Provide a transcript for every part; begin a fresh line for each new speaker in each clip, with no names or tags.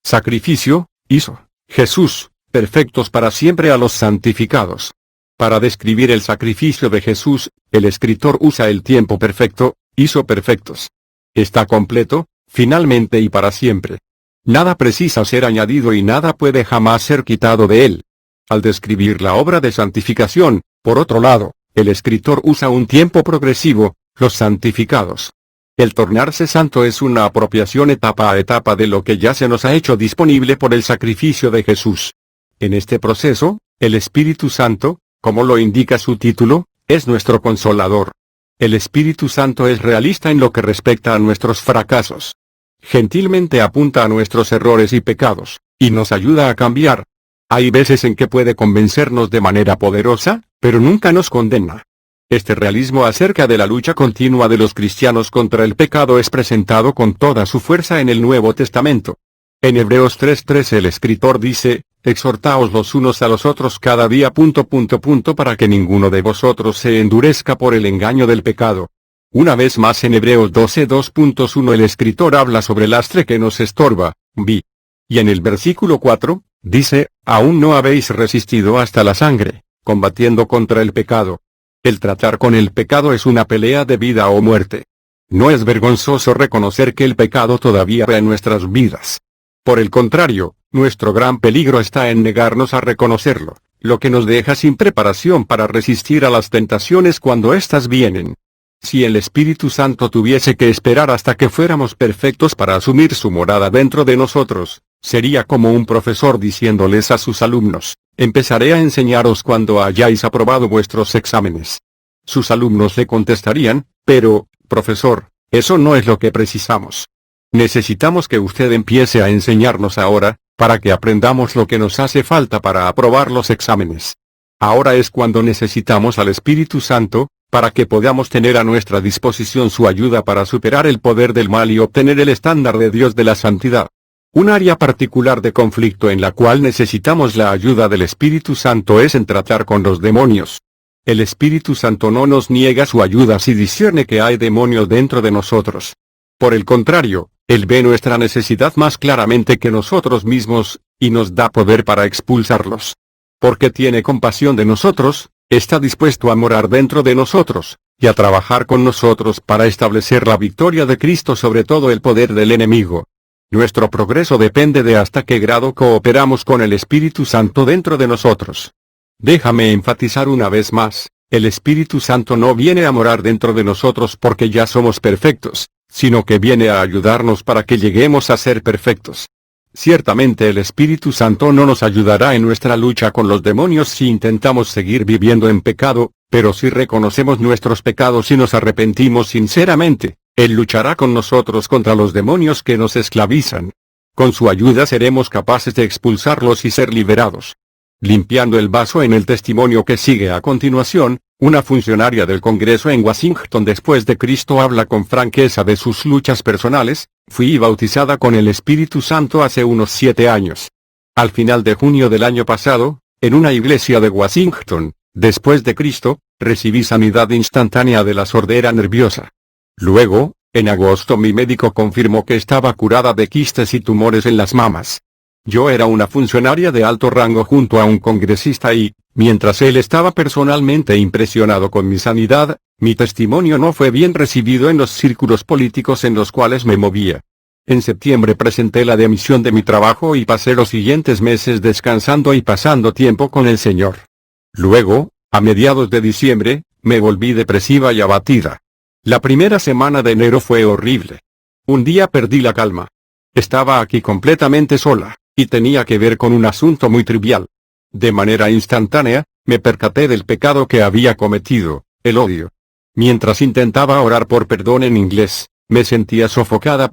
Sacrificio, hizo Jesús, perfectos para siempre a los santificados. Para describir el sacrificio de Jesús, el escritor usa el tiempo perfecto, hizo perfectos. Está completo, finalmente y para siempre. Nada precisa ser añadido y nada puede jamás ser quitado de él. Al describir la obra de santificación, por otro lado, el escritor usa un tiempo progresivo, los santificados. El tornarse santo es una apropiación etapa a etapa de lo que ya se nos ha hecho disponible por el sacrificio de Jesús. En este proceso, el Espíritu Santo, como lo indica su título, es nuestro consolador. El Espíritu Santo es realista en lo que respecta a nuestros fracasos. Gentilmente apunta a nuestros errores y pecados, y nos ayuda a cambiar. Hay veces en que puede convencernos de manera poderosa, pero nunca nos condena. Este realismo acerca de la lucha continua de los cristianos contra el pecado es presentado con toda su fuerza en el Nuevo Testamento. En Hebreos 3:13 el escritor dice, exhortaos los unos a los otros cada día ... para que ninguno de vosotros se endurezca por el engaño del pecado. Una vez más en Hebreos 12:2.1 el escritor habla sobre el lastre que nos estorba, vi. Y en el versículo 4, dice, aún no habéis resistido hasta la sangre, combatiendo contra el pecado. El tratar con el pecado es una pelea de vida o muerte. No es vergonzoso reconocer que el pecado todavía va en nuestras vidas. Por el contrario, nuestro gran peligro está en negarnos a reconocerlo, lo que nos deja sin preparación para resistir a las tentaciones cuando éstas vienen. Si el Espíritu Santo tuviese que esperar hasta que fuéramos perfectos para asumir su morada dentro de nosotros, sería como un profesor diciéndoles a sus alumnos, empezaré a enseñaros cuando hayáis aprobado vuestros exámenes. Sus alumnos le contestarían, pero, profesor, eso no es lo que precisamos. Necesitamos que usted empiece a enseñarnos ahora, para que aprendamos lo que nos hace falta para aprobar los exámenes. Ahora es cuando necesitamos al Espíritu Santo, para que podamos tener a nuestra disposición su ayuda para superar el poder del mal y obtener el estándar de Dios de la santidad. Un área particular de conflicto en la cual necesitamos la ayuda del Espíritu Santo es en tratar con los demonios. El Espíritu Santo no nos niega su ayuda si discierne que hay demonios dentro de nosotros. Por el contrario, Él ve nuestra necesidad más claramente que nosotros mismos, y nos da poder para expulsarlos. Porque tiene compasión de nosotros, está dispuesto a morar dentro de nosotros, y a trabajar con nosotros para establecer la victoria de Cristo sobre todo el poder del enemigo. Nuestro progreso depende de hasta qué grado cooperamos con el Espíritu Santo dentro de nosotros. Déjame enfatizar una vez más, el Espíritu Santo no viene a morar dentro de nosotros porque ya somos perfectos, sino que viene a ayudarnos para que lleguemos a ser perfectos. Ciertamente el Espíritu Santo no nos ayudará en nuestra lucha con los demonios si intentamos seguir viviendo en pecado, pero si reconocemos nuestros pecados y nos arrepentimos sinceramente, Él luchará con nosotros contra los demonios que nos esclavizan. Con su ayuda seremos capaces de expulsarlos y ser liberados. Limpiando el vaso en el testimonio que sigue a continuación, una funcionaria del Congreso en Washington después de Cristo habla con franqueza de sus luchas personales. Fui bautizada con el Espíritu Santo hace unos 7 años. Al final de junio del año pasado, en una iglesia de Washington, después de Cristo, recibí sanidad instantánea de la sordera nerviosa. Luego, en agosto mi médico confirmó que estaba curada de quistes y tumores en las mamas. Yo era una funcionaria de alto rango junto a un congresista y, mientras él estaba personalmente impresionado con mi sanidad, mi testimonio no fue bien recibido en los círculos políticos en los cuales me movía. En septiembre presenté la dimisión de mi trabajo y pasé los siguientes meses descansando y pasando tiempo con el Señor. Luego, a mediados de diciembre, me volví depresiva y abatida. La primera semana de enero fue horrible. Un día perdí la calma. Estaba aquí completamente sola, y tenía que ver con un asunto muy trivial. De manera instantánea, me percaté del pecado que había cometido, el odio. Mientras intentaba orar por perdón en inglés, me sentía sofocada.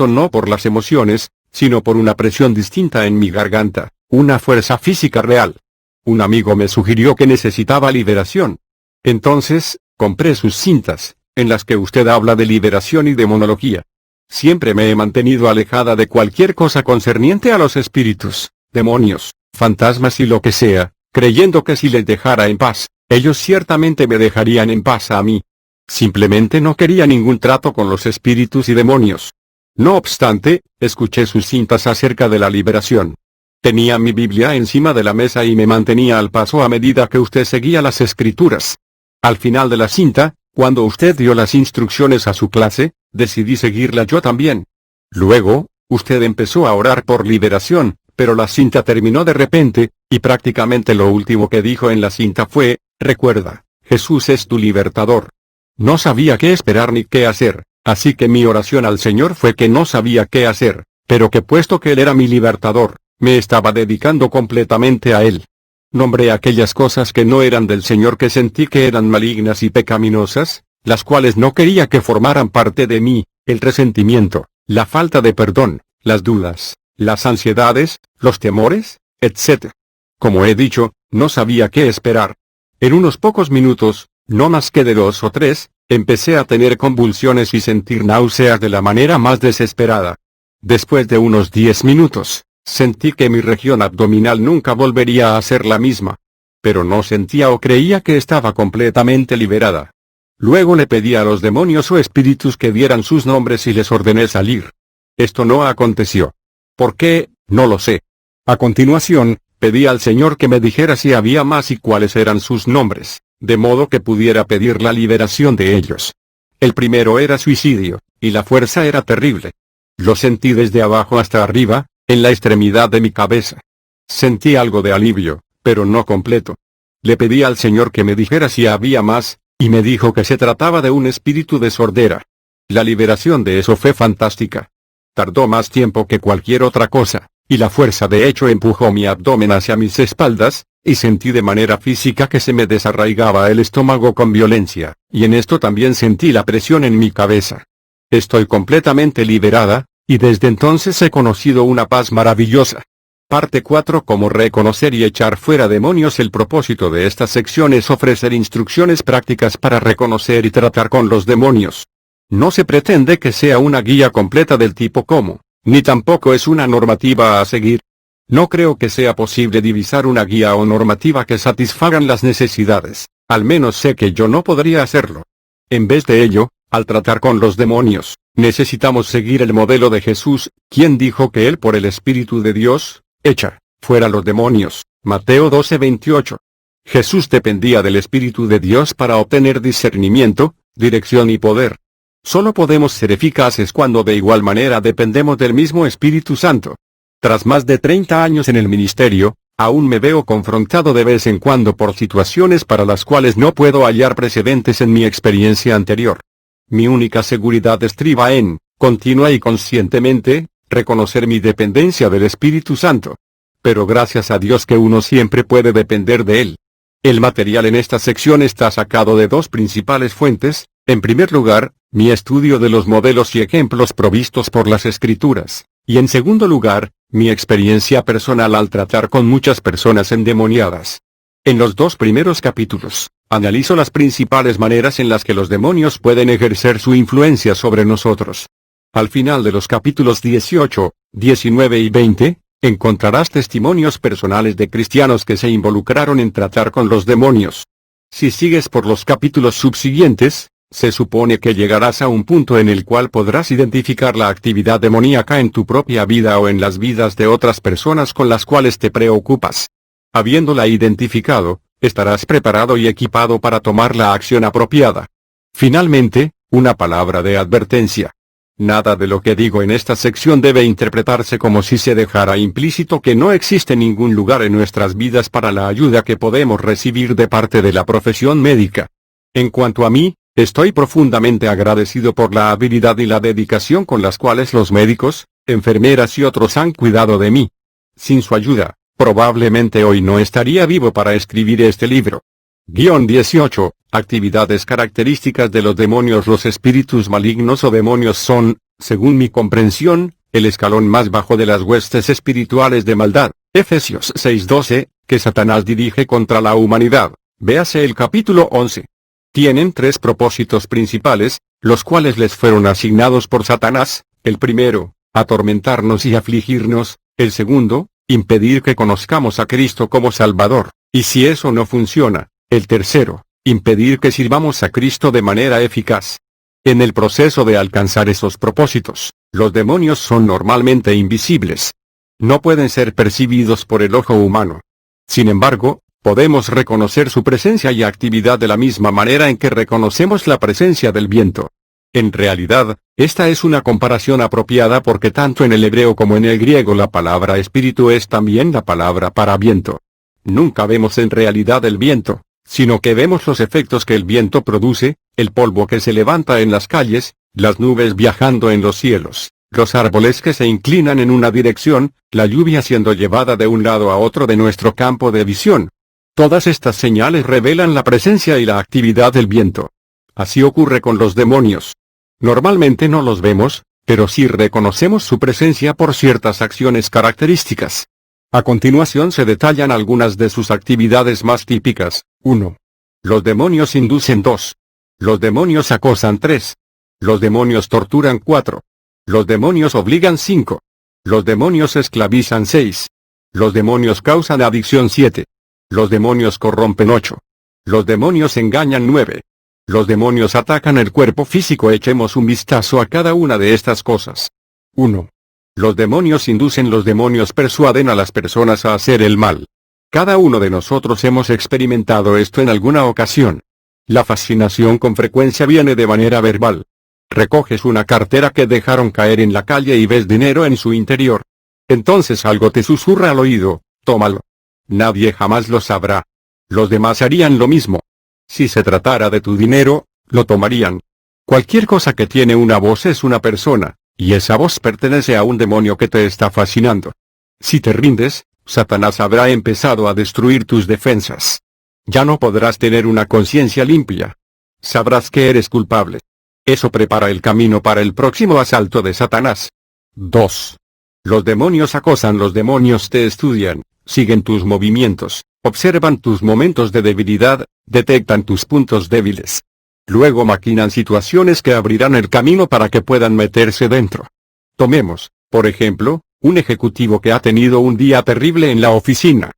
No por las emociones, sino por una presión distinta en mi garganta, una fuerza física real. Un amigo me sugirió que necesitaba liberación. Entonces, compré sus cintas, en las que usted habla de liberación y demonología. Siempre me he mantenido alejada de cualquier cosa concerniente a los espíritus, demonios, fantasmas y lo que sea, creyendo que si les dejara en paz, ellos ciertamente me dejarían en paz a mí. Simplemente no quería ningún trato con los espíritus y demonios. No obstante, escuché sus cintas acerca de la liberación. Tenía mi Biblia encima de la mesa y me mantenía al paso a medida que usted seguía las escrituras. Al final de la cinta, cuando usted dio las instrucciones a su clase, decidí seguirla yo también. Luego, usted empezó a orar por liberación, pero la cinta terminó de repente, y prácticamente lo último que dijo en la cinta fue, recuerda, Jesús es tu libertador. No sabía qué esperar ni qué hacer, así que mi oración al Señor fue que no sabía qué hacer, pero que puesto que Él era mi libertador, me estaba dedicando completamente a Él. Nombré aquellas cosas que no eran del Señor que sentí que eran malignas y pecaminosas, las cuales no quería que formaran parte de mí, el resentimiento, la falta de perdón, las dudas, las ansiedades, los temores, etc. Como he dicho, no sabía qué esperar. En unos pocos minutos, no más que de 2 o 3, empecé a tener convulsiones y sentir náuseas de la manera más desesperada. Después de unos 10 minutos, sentí que mi región abdominal nunca volvería a ser la misma. Pero no sentía o creía que estaba completamente liberada. Luego le pedí a los demonios o espíritus que dieran sus nombres y les ordené salir. Esto no aconteció. ¿Por qué? No lo sé. A continuación, pedí al Señor que me dijera si había más y cuáles eran sus nombres, de modo que pudiera pedir la liberación de ellos. El primero era suicidio, y la fuerza era terrible. Lo sentí desde abajo hasta arriba, en la extremidad de mi cabeza. Sentí algo de alivio, pero no completo. Le pedí al Señor que me dijera si había más, y me dijo que se trataba de un espíritu de sordera. La liberación de eso fue fantástica. Tardó más tiempo que cualquier otra cosa, y la fuerza de hecho empujó mi abdomen hacia mis espaldas, y sentí de manera física que se me desarraigaba el estómago con violencia, y en esto también sentí la presión en mi cabeza. Estoy completamente liberada, y desde entonces he conocido una paz maravillosa. Parte 4. Cómo reconocer y echar fuera demonios. El propósito de esta sección es ofrecer instrucciones prácticas para reconocer y tratar con los demonios. No se pretende que sea una guía completa del tipo cómo, ni tampoco es una normativa a seguir. No creo que sea posible divisar una guía o normativa que satisfagan las necesidades, al menos sé que yo no podría hacerlo. En vez de ello, al tratar con los demonios, necesitamos seguir el modelo de Jesús, quien dijo que Él por el Espíritu de Dios, echa fuera los demonios. Mateo 12:28. Jesús dependía del Espíritu de Dios para obtener discernimiento, dirección y poder. Solo podemos ser eficaces cuando de igual manera dependemos del mismo Espíritu Santo. Tras más de 30 años en el ministerio, aún me veo confrontado de vez en cuando por situaciones para las cuales no puedo hallar precedentes en mi experiencia anterior. Mi única seguridad estriba en, continua y conscientemente, reconocer mi dependencia del Espíritu Santo. Pero gracias a Dios que uno siempre puede depender de Él. El material en esta sección está sacado de 2 principales fuentes. En primer lugar, mi estudio de los modelos y ejemplos provistos por las Escrituras, y en segundo lugar, mi experiencia personal al tratar con muchas personas endemoniadas. En los 2 primeros capítulos, analizo las principales maneras en las que los demonios pueden ejercer su influencia sobre nosotros. Al final de los capítulos 18, 19 y 20, encontrarás testimonios personales de cristianos que se involucraron en tratar con los demonios. Si sigues por los capítulos subsiguientes, se supone que llegarás a un punto en el cual podrás identificar la actividad demoníaca en tu propia vida o en las vidas de otras personas con las cuales te preocupas. Habiéndola identificado, estarás preparado y equipado para tomar la acción apropiada. Finalmente, una palabra de advertencia. Nada de lo que digo en esta sección debe interpretarse como si se dejara implícito que no existe ningún lugar en nuestras vidas para la ayuda que podemos recibir de parte de la profesión médica. En cuanto a mí, estoy profundamente agradecido por la habilidad y la dedicación con las cuales los médicos, enfermeras y otros han cuidado de mí. Sin su ayuda, probablemente hoy no estaría vivo para escribir este libro. 18. Actividades características de los demonios. Los espíritus malignos o demonios son, según mi comprensión, el escalón más bajo de las huestes espirituales de maldad, Efesios 6:12, que Satanás dirige contra la humanidad. Véase el capítulo 11. Tienen 3 propósitos principales, los cuales les fueron asignados por Satanás. El primero, atormentarnos y afligirnos. El segundo, impedir que conozcamos a Cristo como Salvador. Y si eso no funciona, el tercero, impedir que sirvamos a Cristo de manera eficaz. En el proceso de alcanzar esos propósitos, los demonios son normalmente invisibles. No pueden ser percibidos por el ojo humano. Sin embargo, podemos reconocer su presencia y actividad de la misma manera en que reconocemos la presencia del viento. En realidad, esta es una comparación apropiada porque tanto en el hebreo como en el griego la palabra espíritu es también la palabra para viento. Nunca vemos en realidad el viento, sino que vemos los efectos que el viento produce, el polvo que se levanta en las calles, las nubes viajando en los cielos, los árboles que se inclinan en una dirección, la lluvia siendo llevada de un lado a otro de nuestro campo de visión. Todas estas señales revelan la presencia y la actividad del viento. Así ocurre con los demonios. Normalmente no los vemos, pero sí reconocemos su presencia por ciertas acciones características. A continuación se detallan algunas de sus actividades más típicas. 1. Los demonios inducen. 2. Los demonios acosan. 3. Los demonios torturan. 4. Los demonios obligan. 5. Los demonios esclavizan. 6. Los demonios causan adicción. 7. Los demonios corrompen. 8. Los demonios engañan. 9. Los demonios atacan el cuerpo físico. Echemos un vistazo a cada una de estas cosas. 1. Los demonios inducen. Los demonios persuaden a las personas a hacer el mal. Cada uno de nosotros hemos experimentado esto en alguna ocasión. La fascinación con frecuencia viene de manera verbal. Recoges una cartera que dejaron caer en la calle y ves dinero en su interior. Entonces algo te susurra al oído: tómalo. Nadie jamás lo sabrá. Los demás harían lo mismo. Si se tratara de tu dinero, lo tomarían. Cualquier cosa que tiene una voz es una persona, y esa voz pertenece a un demonio que te está fascinando. Si te rindes, Satanás habrá empezado a destruir tus defensas. Ya no podrás tener una conciencia limpia. Sabrás que eres culpable. Eso prepara el camino para el próximo asalto de Satanás. 2. Los demonios acosan. Los demonios te estudian, siguen tus movimientos, observan tus momentos de debilidad, detectan tus puntos débiles. Luego maquinan situaciones que abrirán el camino para que puedan meterse dentro. Tomemos, por ejemplo, un ejecutivo que ha tenido un día terrible en la oficina.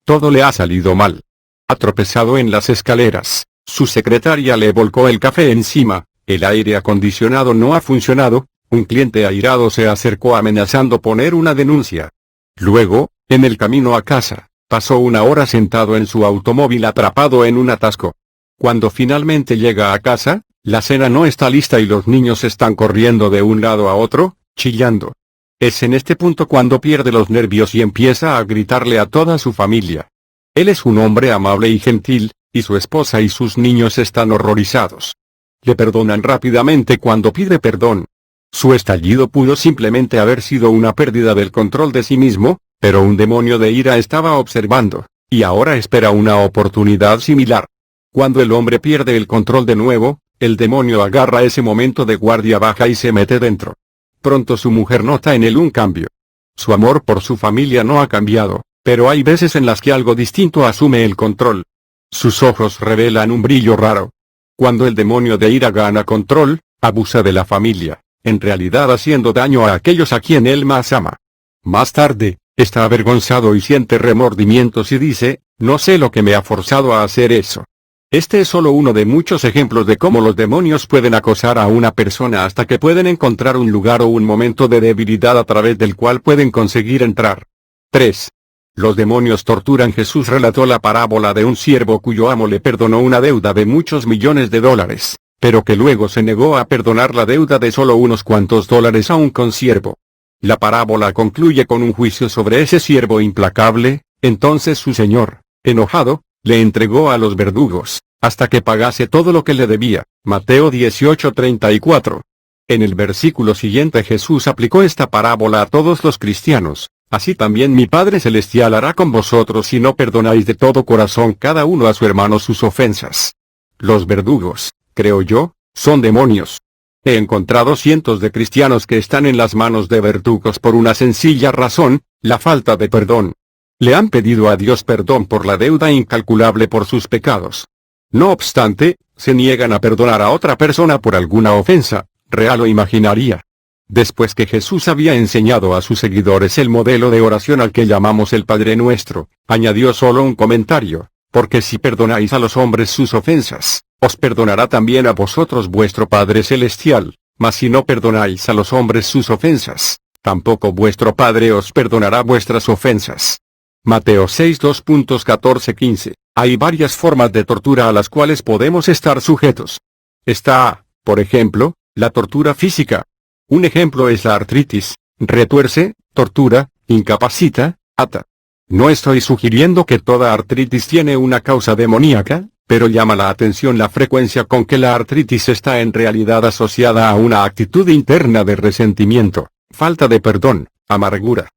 Todo le ha salido mal. Ha tropezado en las escaleras, su secretaria le volcó el café encima, el aire acondicionado no ha funcionado, un cliente airado se acercó amenazando poner una denuncia. Luego, en el camino a casa, pasó una hora sentado en su automóvil atrapado en un atasco. Cuando finalmente llega a casa, la cena no está lista y los niños están corriendo de un lado a otro, chillando. Es en este punto cuando pierde los nervios y empieza a gritarle a toda su familia. Él es un hombre amable y gentil, y su esposa y sus niños están horrorizados. Le perdonan rápidamente cuando pide perdón. Su estallido pudo simplemente haber sido una pérdida del control de sí mismo, pero un demonio de ira estaba observando, y ahora espera una oportunidad similar. Cuando el hombre pierde el control de nuevo, el demonio agarra ese momento de guardia baja y se mete dentro. Pronto su mujer nota en él un cambio. Su amor por su familia no ha cambiado, pero hay veces en las que algo distinto asume el control. Sus ojos revelan un brillo raro. Cuando el demonio de ira gana control, abusa de la familia, en realidad haciendo daño a aquellos a quien él más ama. Más tarde, está avergonzado y siente remordimientos y dice: no sé lo que me ha forzado a hacer eso. Este es solo uno de muchos ejemplos de cómo los demonios pueden acosar a una persona hasta que pueden encontrar un lugar o un momento de debilidad a través del cual pueden conseguir entrar. 3. Los demonios torturan. Jesús relató la parábola de un siervo cuyo amo le perdonó una deuda de muchos millones de dólares, pero que luego se negó a perdonar la deuda de solo unos cuantos dólares a un consiervo. La parábola concluye con un juicio sobre ese siervo implacable. Entonces su señor, enojado, le entregó a los verdugos, hasta que pagase todo lo que le debía. Mateo 18:34. En el versículo siguiente Jesús aplicó esta parábola a todos los cristianos: así también mi Padre Celestial hará con vosotros si no perdonáis de todo corazón cada uno a su hermano sus ofensas. Los verdugos, creo yo, son demonios. He encontrado cientos de cristianos que están en las manos de verdugos por una sencilla razón: la falta de perdón. Le han pedido a Dios perdón por la deuda incalculable por sus pecados. No obstante, se niegan a perdonar a otra persona por alguna ofensa, real o imaginaria. Después que Jesús había enseñado a sus seguidores el modelo de oración al que llamamos el Padre Nuestro, añadió solo un comentario: porque si perdonáis a los hombres sus ofensas, os perdonará también a vosotros vuestro Padre Celestial. Mas si no perdonáis a los hombres sus ofensas, tampoco vuestro Padre os perdonará vuestras ofensas. Mateo 6 2.14-15. Hay varias formas de tortura a las cuales podemos estar sujetos. Está, por ejemplo, la tortura física. Un ejemplo es la artritis: retuerce, tortura, incapacita, ata. No estoy sugiriendo que toda artritis tiene una causa demoníaca, pero llama la atención la frecuencia con que la artritis está en realidad asociada a una actitud interna de resentimiento, falta de perdón, amargura.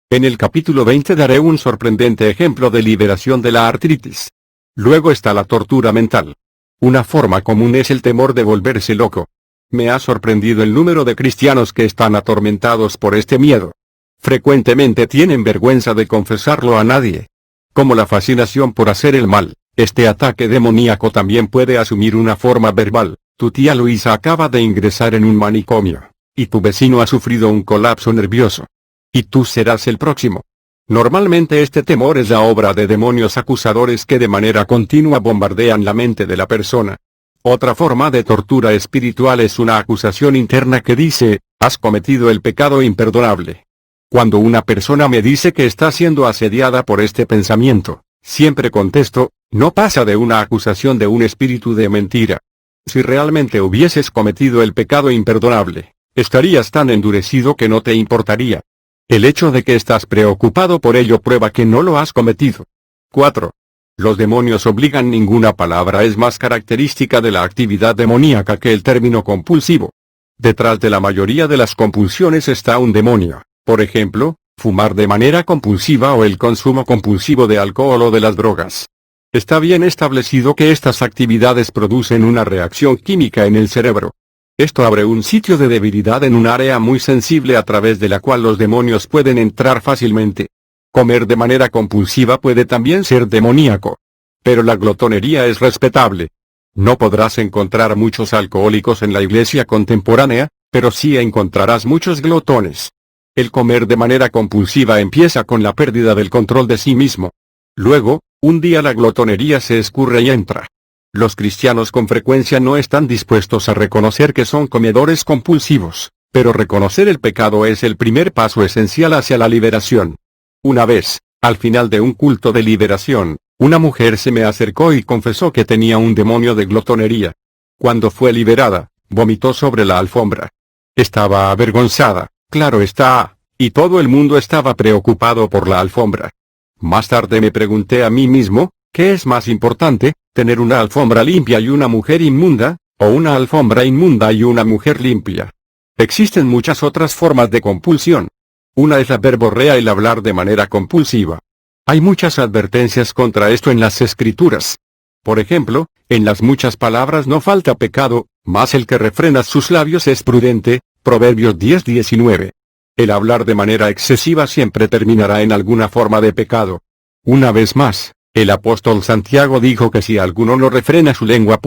En el capítulo 20 daré un sorprendente ejemplo de liberación de la artritis. Luego está la tortura mental. Una forma común es el temor de volverse loco. Me ha sorprendido el número de cristianos que están atormentados por este miedo. Frecuentemente tienen vergüenza de confesarlo a nadie. Como la fascinación por hacer el mal, este ataque demoníaco también puede asumir una forma verbal. Tu tía Luisa acaba de ingresar en un manicomio, y tu vecino ha sufrido un colapso nervioso. Y tú serás el próximo. Normalmente este temor es la obra de demonios acusadores que de manera continua bombardean la mente de la persona. Otra forma de tortura espiritual es una acusación interna que dice: has cometido el pecado imperdonable. Cuando una persona me dice que está siendo asediada por este pensamiento, siempre contesto: no pasa de una acusación de un espíritu de mentira. Si realmente hubieses cometido el pecado imperdonable, estarías tan endurecido que no te importaría. El hecho de que estás preocupado por ello prueba que no lo has cometido. 4. Los demonios obligan. Ninguna palabra es más característica de la actividad demoníaca que el término compulsivo. Detrás de la mayoría de las compulsiones está un demonio. Por ejemplo, fumar de manera compulsiva o el consumo compulsivo de alcohol o de las drogas. Está bien establecido que estas actividades producen una reacción química en el cerebro. Esto abre un sitio de debilidad en un área muy sensible a través de la cual los demonios pueden entrar fácilmente. Comer de manera compulsiva puede también ser demoníaco. Pero la glotonería es respetable. No podrás encontrar muchos alcohólicos en la iglesia contemporánea, pero sí encontrarás muchos glotones. El comer de manera compulsiva empieza con la pérdida del control de sí mismo. Luego, un día la glotonería se escurre y entra. Los cristianos con frecuencia no están dispuestos a reconocer que son comedores compulsivos, pero reconocer el pecado es el primer paso esencial hacia la liberación. Una vez, al final de un culto de liberación, una mujer se me acercó y confesó que tenía un demonio de glotonería. Cuando fue liberada, vomitó sobre la alfombra. Estaba avergonzada, claro está, y todo el mundo estaba preocupado por la alfombra. Más tarde me pregunté a mí mismo: ¿qué es más importante, tener una alfombra limpia y una mujer inmunda, o una alfombra inmunda y una mujer limpia? Existen muchas otras formas de compulsión. Una es la verborrea, el hablar de manera compulsiva. Hay muchas advertencias contra esto en las Escrituras. Por ejemplo, en las muchas palabras no falta pecado, mas el que refrena sus labios es prudente, Proverbios 10:19. El hablar de manera excesiva siempre terminará en alguna forma de pecado. Una vez más, el apóstol Santiago dijo que si alguno no refrena su lengua...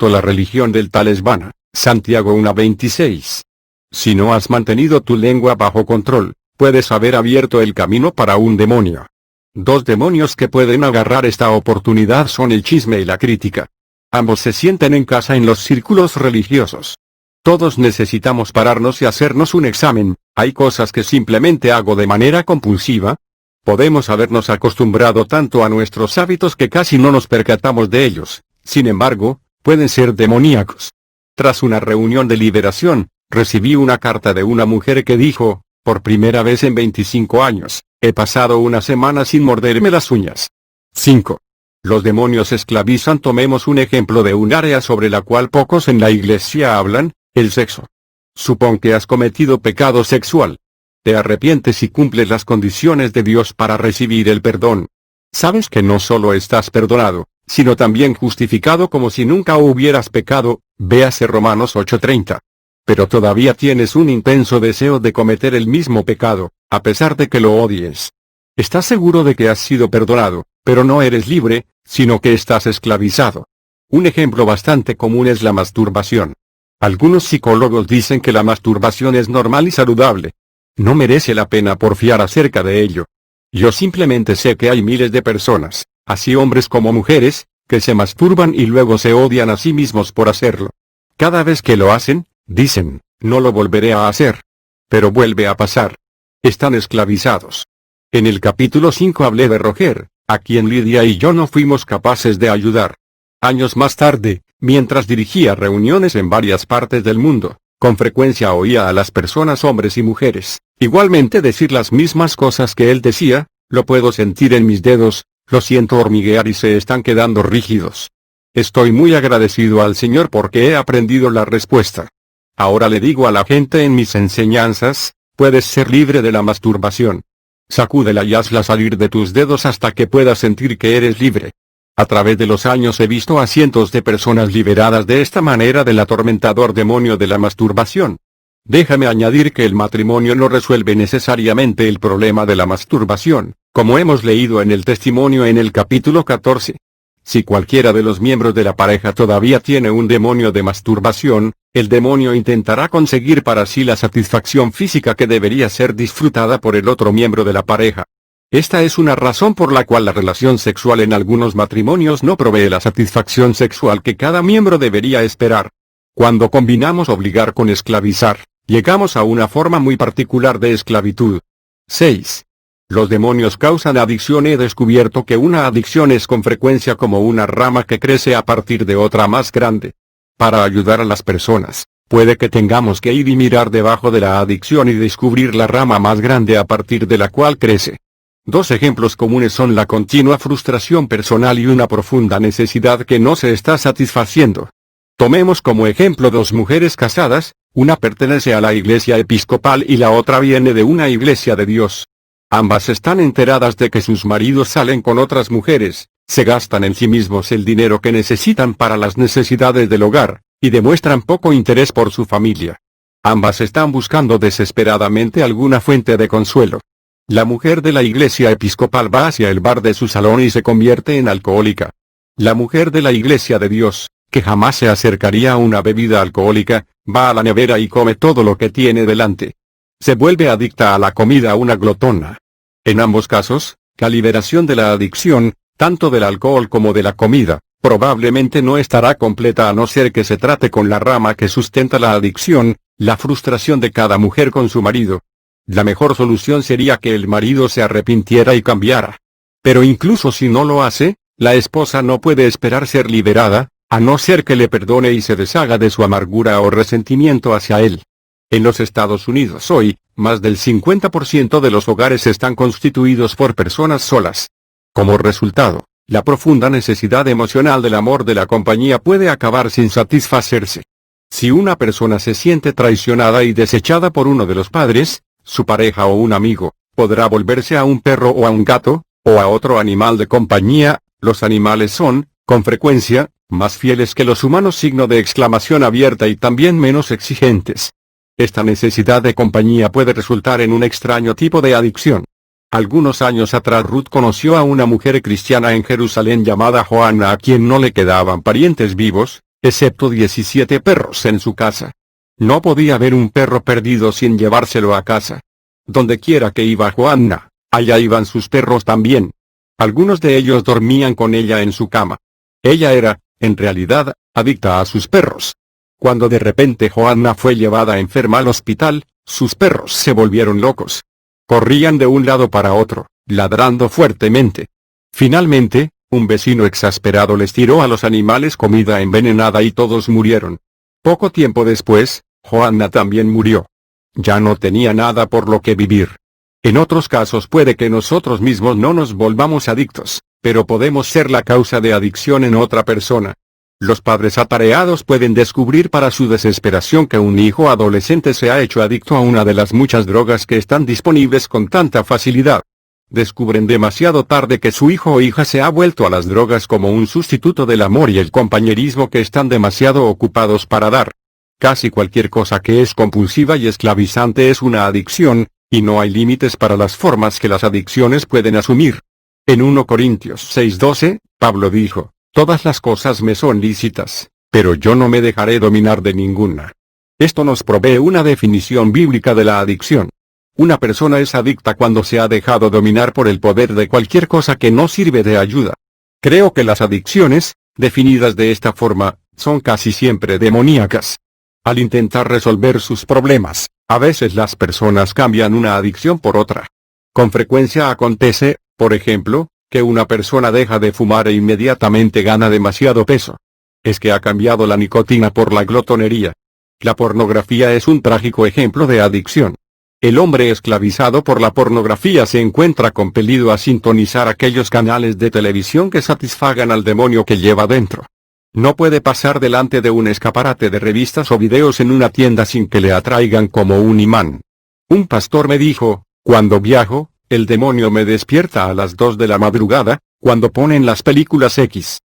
la religión del tal es vana. Santiago 1:26. Si no has mantenido tu lengua bajo control, puedes haber abierto el camino para un demonio. Dos demonios que pueden agarrar esta oportunidad son el chisme y la crítica. Ambos se sienten en casa en los círculos religiosos. Todos necesitamos pararnos y hacernos un examen. ¿Hay cosas que simplemente hago de manera compulsiva? Podemos habernos acostumbrado tanto a nuestros hábitos que casi no nos percatamos de ellos. Sin embargo, pueden ser demoníacos. Tras una reunión de liberación, recibí una carta de una mujer que dijo: por primera vez en 25 años, he pasado una semana sin morderme las uñas. 5. Los demonios esclavizan. Tomemos un ejemplo de un área sobre la cual pocos en la iglesia hablan: el sexo. Supón que has cometido pecado sexual. Te arrepientes y cumples las condiciones de Dios para recibir el perdón. Sabes que no solo estás perdonado, sino también justificado como si nunca hubieras pecado, véase Romanos 8:30. Pero todavía tienes un intenso deseo de cometer el mismo pecado, a pesar de que lo odies. Estás seguro de que has sido perdonado, pero no eres libre, sino que estás esclavizado. Un ejemplo bastante común es la masturbación. Algunos psicólogos dicen que la masturbación es normal y saludable. No merece la pena porfiar acerca de ello. Yo simplemente sé que hay miles de personas, así hombres como mujeres, que se masturban y luego se odian a sí mismos por hacerlo. Cada vez que lo hacen, dicen, no lo volveré a hacer. Pero vuelve a pasar. Están esclavizados. En el capítulo 5 hablé de Roger, a quien Lidia y yo no fuimos capaces de ayudar. Años más tarde, mientras dirigía reuniones en varias partes del mundo, con frecuencia oía a las personas, hombres y mujeres, igualmente decir las mismas cosas que él decía: lo puedo sentir en mis dedos, lo siento hormiguear y se están quedando rígidos. Estoy muy agradecido al Señor porque he aprendido la respuesta. Ahora le digo a la gente en mis enseñanzas: puedes ser libre de la masturbación. Sacúdela y hazla salir de tus dedos hasta que puedas sentir que eres libre. A través de los años he visto a cientos de personas liberadas de esta manera del atormentador demonio de la masturbación. Déjame añadir que el matrimonio no resuelve necesariamente el problema de la masturbación, como hemos leído en el testimonio en el capítulo 14. Si cualquiera de los miembros de la pareja todavía tiene un demonio de masturbación, el demonio intentará conseguir para sí la satisfacción física que debería ser disfrutada por el otro miembro de la pareja. Esta es una razón por la cual la relación sexual en algunos matrimonios no provee la satisfacción sexual que cada miembro debería esperar. Cuando combinamos obligar con esclavizar, llegamos a una forma muy particular de esclavitud. 6. Los demonios causan adicción. He descubierto que una adicción es con frecuencia como una rama que crece a partir de otra más grande. Para ayudar a las personas, puede que tengamos que ir y mirar debajo de la adicción y descubrir la rama más grande a partir de la cual crece. Dos ejemplos comunes son la continua frustración personal y una profunda necesidad que no se está satisfaciendo. Tomemos como ejemplo dos mujeres casadas, una pertenece a la iglesia episcopal y la otra viene de una iglesia de Dios. Ambas están enteradas de que sus maridos salen con otras mujeres, se gastan en sí mismos el dinero que necesitan para las necesidades del hogar, y demuestran poco interés por su familia. Ambas están buscando desesperadamente alguna fuente de consuelo. La mujer de la iglesia episcopal va hacia el bar de su salón y se convierte en alcohólica. La mujer de la iglesia de Dios, que jamás se acercaría a una bebida alcohólica, va a la nevera y come todo lo que tiene delante. Se vuelve adicta a la comida, una glotona. En ambos casos, la liberación de la adicción, tanto del alcohol como de la comida, probablemente no estará completa a no ser que se trate con la rama que sustenta la adicción, la frustración de cada mujer con su marido. La mejor solución sería que el marido se arrepintiera y cambiara. Pero incluso si no lo hace, la esposa no puede esperar ser liberada, a no ser que le perdone y se deshaga de su amargura o resentimiento hacia él. En los Estados Unidos hoy, más del 50% de los hogares están constituidos por personas solas. Como resultado, la profunda necesidad emocional del amor de la compañía puede acabar sin satisfacerse. Si una persona se siente traicionada y desechada por uno de los padres, su pareja o un amigo, podrá volverse a un perro o a un gato, o a otro animal de compañía. Los animales son, con frecuencia, más fieles que los humanos, signo de exclamación abierta, y también menos exigentes. Esta necesidad de compañía puede resultar en un extraño tipo de adicción. Algunos años atrás Ruth conoció a una mujer cristiana en Jerusalén llamada Joana, a quien no le quedaban parientes vivos, excepto 17 perros en su casa. No podía ver un perro perdido sin llevárselo a casa. Donde quiera que iba Joana, allá iban sus perros también. Algunos de ellos dormían con ella en su cama. Ella era, en realidad, adicta a sus perros. Cuando de repente Joana fue llevada enferma al hospital, sus perros se volvieron locos. Corrían de un lado para otro, ladrando fuertemente. Finalmente, un vecino exasperado les tiró a los animales comida envenenada y todos murieron. Poco tiempo después, Joana también murió. Ya no tenía nada por lo que vivir. En otros casos puede que nosotros mismos no nos volvamos adictos, pero podemos ser la causa de adicción en otra persona. Los padres atareados pueden descubrir para su desesperación que un hijo adolescente se ha hecho adicto a una de las muchas drogas que están disponibles con tanta facilidad. Descubren demasiado tarde que su hijo o hija se ha vuelto a las drogas como un sustituto del amor y el compañerismo que están demasiado ocupados para dar. Casi cualquier cosa que es compulsiva y esclavizante es una adicción, y no hay límites para las formas que las adicciones pueden asumir. En 1 Corintios 6:12, Pablo dijo: todas las cosas me son lícitas, pero yo no me dejaré dominar de ninguna. Esto nos provee una definición bíblica de la adicción. Una persona es adicta cuando se ha dejado dominar por el poder de cualquier cosa que no sirve de ayuda. Creo que las adicciones, definidas de esta forma, son casi siempre demoníacas. Al intentar resolver sus problemas, a veces las personas cambian una adicción por otra. Con frecuencia acontece, por ejemplo, que una persona deja de fumar e inmediatamente gana demasiado peso. Es que ha cambiado la nicotina por la glotonería. La pornografía es un trágico ejemplo de adicción. El hombre esclavizado por la pornografía se encuentra compelido a sintonizar aquellos canales de televisión que satisfagan al demonio que lleva dentro. No puede pasar delante de un escaparate de revistas o videos en una tienda sin que le atraigan como un imán. Un pastor me dijo, cuando viajo, el demonio me despierta a las 2 de la madrugada, cuando ponen las películas X.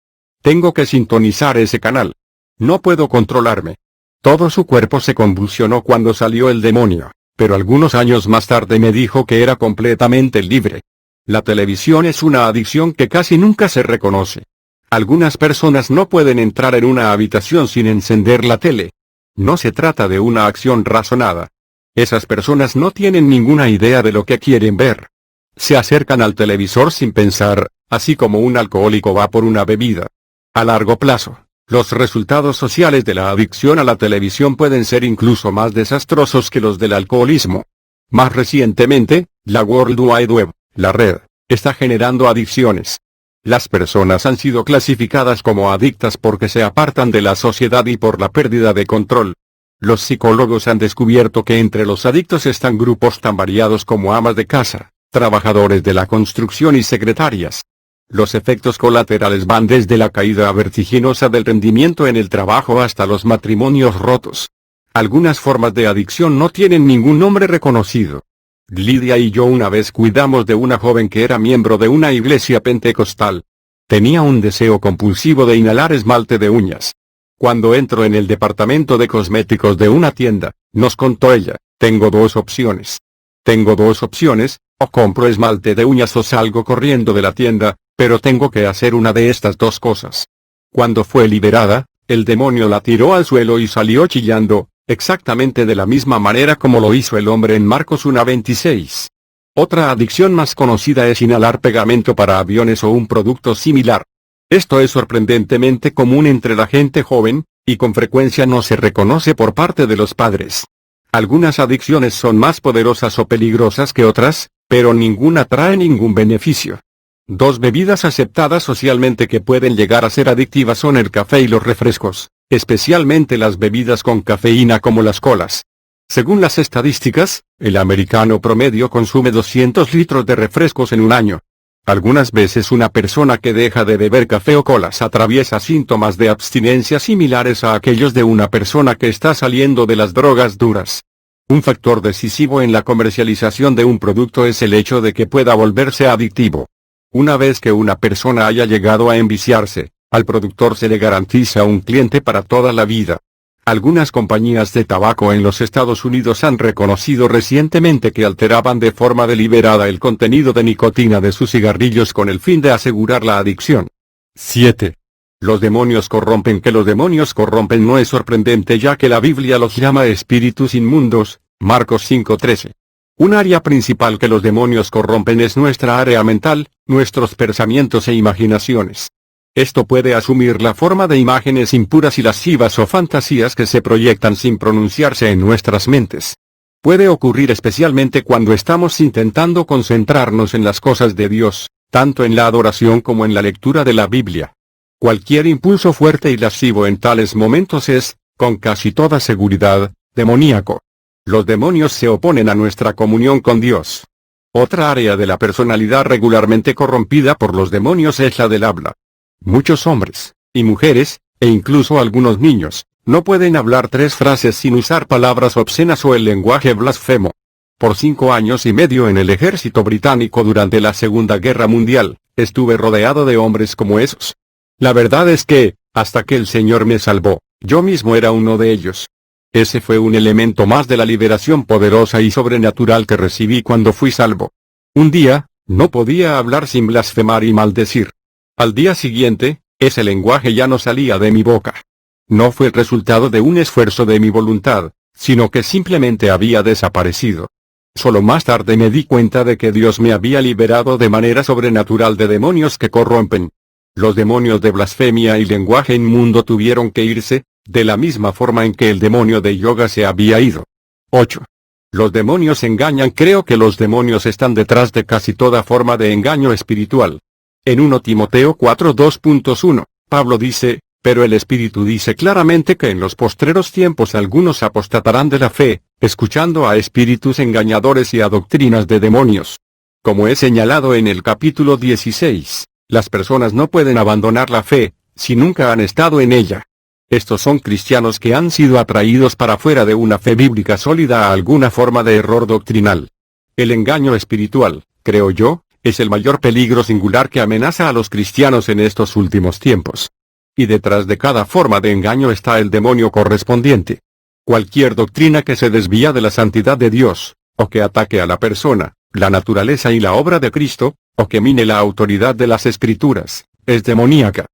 Tengo que sintonizar ese canal. No puedo controlarme. Todo su cuerpo se convulsionó cuando salió el demonio, pero algunos años más tarde me dijo que era completamente libre. La televisión es una adicción que casi nunca se reconoce. Algunas personas no pueden entrar en una habitación sin encender la tele. No se trata de una acción razonada. Esas personas no tienen ninguna idea de lo que quieren ver. Se acercan al televisor sin pensar, así como un alcohólico va por una bebida. A largo plazo, los resultados sociales de la adicción a la televisión pueden ser incluso más desastrosos que los del alcoholismo. Más recientemente, la World Wide Web, la red, está generando adicciones. Las personas han sido clasificadas como adictas porque se apartan de la sociedad y por la pérdida de control. Los psicólogos han descubierto que entre los adictos están grupos tan variados como amas de casa, trabajadores de la construcción y secretarias. Los efectos colaterales van desde la caída vertiginosa del rendimiento en el trabajo hasta los matrimonios rotos. Algunas formas de adicción no tienen ningún nombre reconocido. Lidia y yo una vez cuidamos de una joven que era miembro de una iglesia pentecostal. Tenía un deseo compulsivo de inhalar esmalte de uñas. Cuando entro en el departamento de cosméticos de una tienda, nos contó ella, tengo dos opciones. Tengo dos opciones, o compro esmalte de uñas o salgo corriendo de la tienda, pero tengo que hacer una de estas dos cosas. Cuando fue liberada, el demonio la tiró al suelo y salió chillando, exactamente de la misma manera como lo hizo el hombre en Marcos 1:26. Otra adicción más conocida es inhalar pegamento para aviones o un producto similar. Esto es sorprendentemente común entre la gente joven, y con frecuencia no se reconoce por parte de los padres. Algunas adicciones son más poderosas o peligrosas que otras, pero ninguna trae ningún beneficio. Dos bebidas aceptadas socialmente que pueden llegar a ser adictivas son el café y los refrescos, especialmente las bebidas con cafeína como las colas. Según las estadísticas, el americano promedio consume 200 litros de refrescos en un año. Algunas veces una persona que deja de beber café o colas atraviesa síntomas de abstinencia similares a aquellos de una persona que está saliendo de las drogas duras. Un factor decisivo en la comercialización de un producto es el hecho de que pueda volverse adictivo. Una vez que una persona haya llegado a enviciarse, al productor se le garantiza un cliente para toda la vida. Algunas compañías de tabaco en los Estados Unidos han reconocido recientemente que alteraban de forma deliberada el contenido de nicotina de sus cigarrillos con el fin de asegurar la adicción. 7. Los demonios corrompen. Que los demonios corrompen no es sorprendente ya que la Biblia los llama espíritus inmundos, Marcos 5:13. Un área principal que los demonios corrompen es nuestra área mental, nuestros pensamientos e imaginaciones. Esto puede asumir la forma de imágenes impuras y lascivas o fantasías que se proyectan sin pronunciarse en nuestras mentes. Puede ocurrir especialmente cuando estamos intentando concentrarnos en las cosas de Dios, tanto en la adoración como en la lectura de la Biblia. Cualquier impulso fuerte y lascivo en tales momentos es, con casi toda seguridad, demoníaco. Los demonios se oponen a nuestra comunión con Dios. Otra área de la personalidad regularmente corrompida por los demonios es la del habla. Muchos hombres, y mujeres, e incluso algunos niños, no pueden hablar 3 frases sin usar palabras obscenas o el lenguaje blasfemo. Por 5 años y medio en el ejército británico durante la Segunda Guerra Mundial, estuve rodeado de hombres como esos. La verdad es que, hasta que el Señor me salvó, yo mismo era uno de ellos. Ese fue un elemento más de la liberación poderosa y sobrenatural que recibí cuando fui salvo. Un día, no podía hablar sin blasfemar y maldecir. Al día siguiente, ese lenguaje ya no salía de mi boca. No fue el resultado de un esfuerzo de mi voluntad, sino que simplemente había desaparecido. Solo más tarde me di cuenta de que Dios me había liberado de manera sobrenatural de demonios que corrompen. Los demonios de blasfemia y lenguaje inmundo tuvieron que irse, de la misma forma en que el demonio de yoga se había ido. 8. Los demonios engañan. Creo que los demonios están detrás de casi toda forma de engaño espiritual. En 1 Timoteo 4:2.1, Pablo dice, pero el Espíritu dice claramente que en los postreros tiempos algunos apostatarán de la fe, escuchando a espíritus engañadores y a doctrinas de demonios. Como he señalado en el capítulo 16, las personas no pueden abandonar la fe, si nunca han estado en ella. Estos son cristianos que han sido atraídos para fuera de una fe bíblica sólida a alguna forma de error doctrinal. El engaño espiritual, creo yo, es el mayor peligro singular que amenaza a los cristianos en estos últimos tiempos. Y detrás de cada forma de engaño está el demonio correspondiente. Cualquier doctrina que se desvía de la santidad de Dios, o que ataque a la persona, la naturaleza y la obra de Cristo, o que mine la autoridad de las Escrituras, es demoníaca.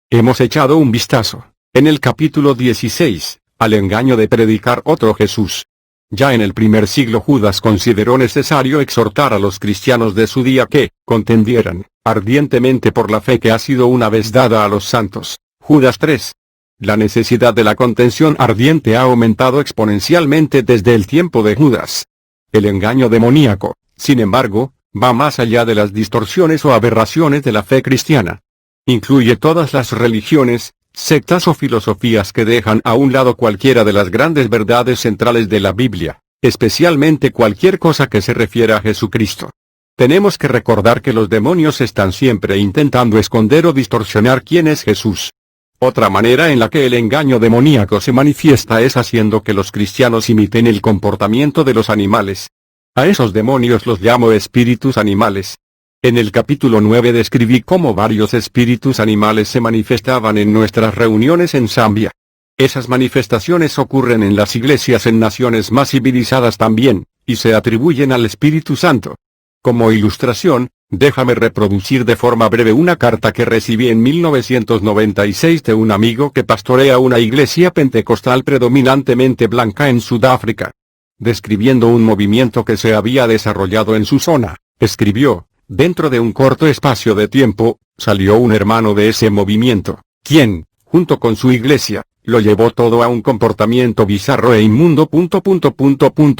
Hemos echado un vistazo, en el capítulo 16, al engaño de predicar otro Jesús. Ya en el primer siglo Judas consideró necesario exhortar a los cristianos de su día que contendieran ardientemente por la fe que ha sido una vez dada a los santos. Judas 3. La necesidad de la contención ardiente ha aumentado exponencialmente desde el tiempo de Judas. El engaño demoníaco, sin embargo, va más allá de las distorsiones o aberraciones de la fe cristiana. Incluye todas las religiones, sectas o filosofías que dejan a un lado cualquiera de las grandes verdades centrales de la Biblia, especialmente cualquier cosa que se refiera a Jesucristo. Tenemos que recordar que los demonios están siempre intentando esconder o distorsionar quién es Jesús. Otra manera en la que el engaño demoníaco se manifiesta es haciendo que los cristianos imiten el comportamiento de los animales. A esos demonios los llamo espíritus animales. En el capítulo 9 describí cómo varios espíritus animales se manifestaban en nuestras reuniones en Zambia. Esas manifestaciones ocurren en las iglesias en naciones más civilizadas también, y se atribuyen al Espíritu Santo. Como ilustración, déjame reproducir de forma breve una carta que recibí en 1996 de un amigo que pastorea una iglesia pentecostal predominantemente blanca en Sudáfrica. Describiendo un movimiento que se había desarrollado en su zona, escribió: dentro de un corto espacio de tiempo, salió un hermano de ese movimiento, quien, junto con su iglesia, lo llevó todo a un comportamiento bizarro e inmundo.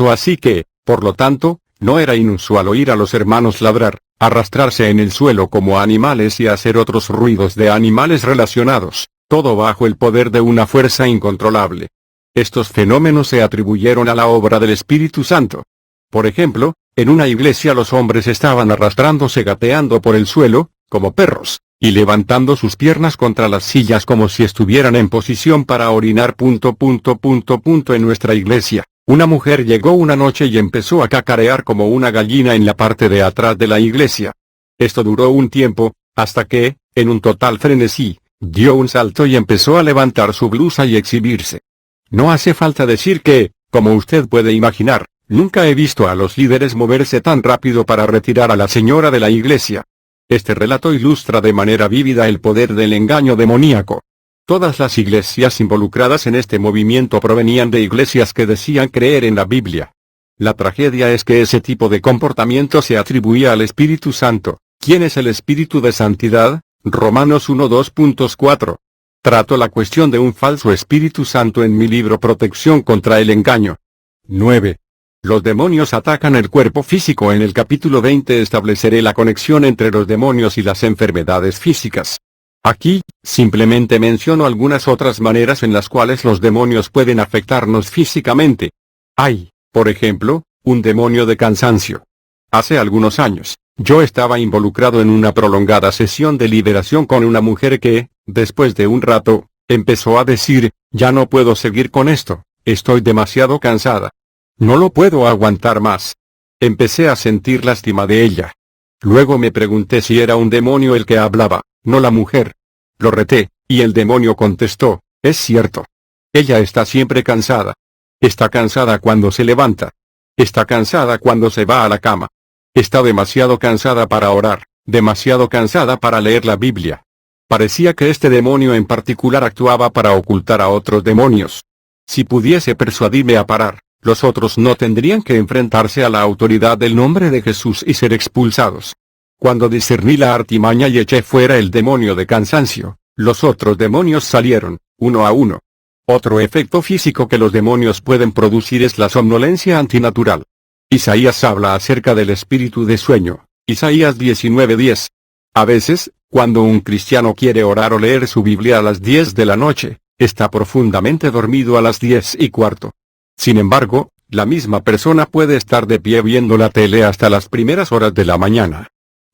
Así que, por lo tanto, no era inusual oír a los hermanos ladrar, arrastrarse en el suelo como animales y hacer otros ruidos de animales relacionados, todo bajo el poder de una fuerza incontrolable. Estos fenómenos se atribuyeron a la obra del Espíritu Santo. Por ejemplo, en una iglesia los hombres estaban arrastrándose gateando por el suelo, como perros, y levantando sus piernas contra las sillas como si estuvieran en posición para orinar. En nuestra iglesia, una mujer llegó una noche y empezó a cacarear como una gallina en la parte de atrás de la iglesia. Esto duró un tiempo, hasta que, en un total frenesí, dio un salto y empezó a levantar su blusa y exhibirse. No hace falta decir que, como usted puede imaginar, nunca he visto a los líderes moverse tan rápido para retirar a la señora de la iglesia. Este relato ilustra de manera vívida el poder del engaño demoníaco. Todas las iglesias involucradas en este movimiento provenían de iglesias que decían creer en la Biblia. La tragedia es que ese tipo de comportamiento se atribuía al Espíritu Santo. ¿Quién es el Espíritu de Santidad? Romanos 1:2.4. Trato la cuestión de un falso Espíritu Santo en mi libro Protección contra el engaño. 9. Los demonios atacan el cuerpo físico. En el capítulo 20 estableceré la conexión entre los demonios y las enfermedades físicas. Aquí, simplemente menciono algunas otras maneras en las cuales los demonios pueden afectarnos físicamente. Hay, por ejemplo, un demonio de cansancio. Hace algunos años, yo estaba involucrado en una prolongada sesión de liberación con una mujer que, después de un rato, empezó a decir: ya no puedo seguir con esto, estoy demasiado cansada. No lo puedo aguantar más. Empecé a sentir lástima de ella. Luego me pregunté si era un demonio el que hablaba, no la mujer. Lo reté, y el demonio contestó: es cierto. Ella está siempre cansada. Está cansada cuando se levanta. Está cansada cuando se va a la cama. Está demasiado cansada para orar, demasiado cansada para leer la Biblia. Parecía que este demonio en particular actuaba para ocultar a otros demonios. Si pudiese persuadirme a parar, los otros no tendrían que enfrentarse a la autoridad del nombre de Jesús y ser expulsados. Cuando discerní la artimaña y eché fuera el demonio de cansancio, los otros demonios salieron, uno a uno. Otro efecto físico que los demonios pueden producir es la somnolencia antinatural. Isaías habla acerca del espíritu de sueño, Isaías 19:10. A veces, cuando un cristiano quiere orar o leer su Biblia a las 10 de la noche, está profundamente dormido a las 10:15. Sin embargo, la misma persona puede estar de pie viendo la tele hasta las primeras horas de la mañana.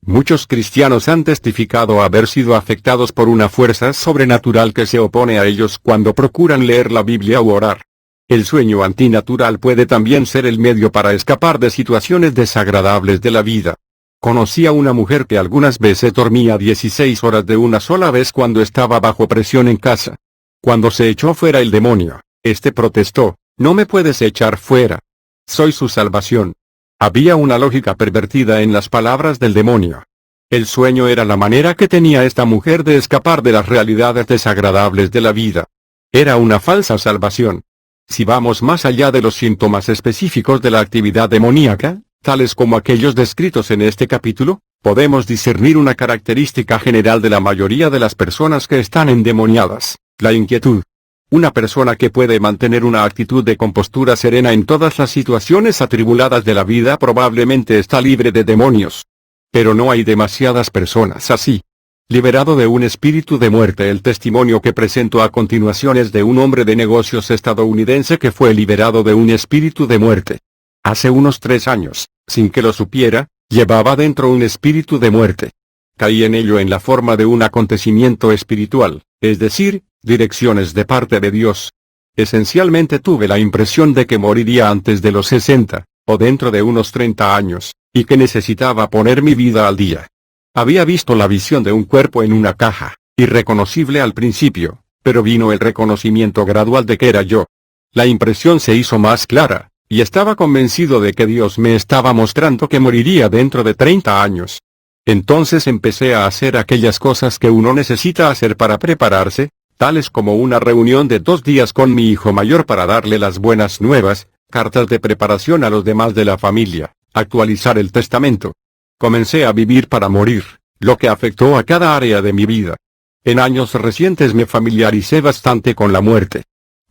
Muchos cristianos han testificado haber sido afectados por una fuerza sobrenatural que se opone a ellos cuando procuran leer la Biblia u orar. El sueño antinatural puede también ser el medio para escapar de situaciones desagradables de la vida. Conocí a una mujer que algunas veces dormía 16 horas de una sola vez cuando estaba bajo presión en casa. Cuando se echó fuera el demonio, este protestó: "No me puedes echar fuera. Soy su salvación". Había una lógica pervertida en las palabras del demonio. El sueño era la manera que tenía esta mujer de escapar de las realidades desagradables de la vida. Era una falsa salvación. Si vamos más allá de los síntomas específicos de la actividad demoníaca, tales como aquellos descritos en este capítulo, podemos discernir una característica general de la mayoría de las personas que están endemoniadas: la inquietud. Una persona que puede mantener una actitud de compostura serena en todas las situaciones atribuladas de la vida probablemente está libre de demonios. Pero no hay demasiadas personas así. Liberado de un espíritu de muerte. El testimonio que presento a continuación es de un hombre de negocios estadounidense que fue liberado de un espíritu de muerte. Hace unos 3 años, sin que lo supiera, llevaba dentro un espíritu de muerte. Caí en ello en la forma de un acontecimiento espiritual, es decir, direcciones de parte de Dios. Esencialmente tuve la impresión de que moriría antes de los 60, o dentro de unos 30 años, y que necesitaba poner mi vida al día. Había visto la visión de un cuerpo en una caja, irreconocible al principio, pero vino el reconocimiento gradual de que era yo. La impresión se hizo más clara, y estaba convencido de que Dios me estaba mostrando que moriría dentro de 30 años. Entonces empecé a hacer aquellas cosas que uno necesita hacer para prepararse, tales como una reunión de 2 días con mi hijo mayor para darle las buenas nuevas, cartas de preparación a los demás de la familia, actualizar el testamento. Comencé a vivir para morir, lo que afectó a cada área de mi vida. En años recientes me familiaricé bastante con la muerte.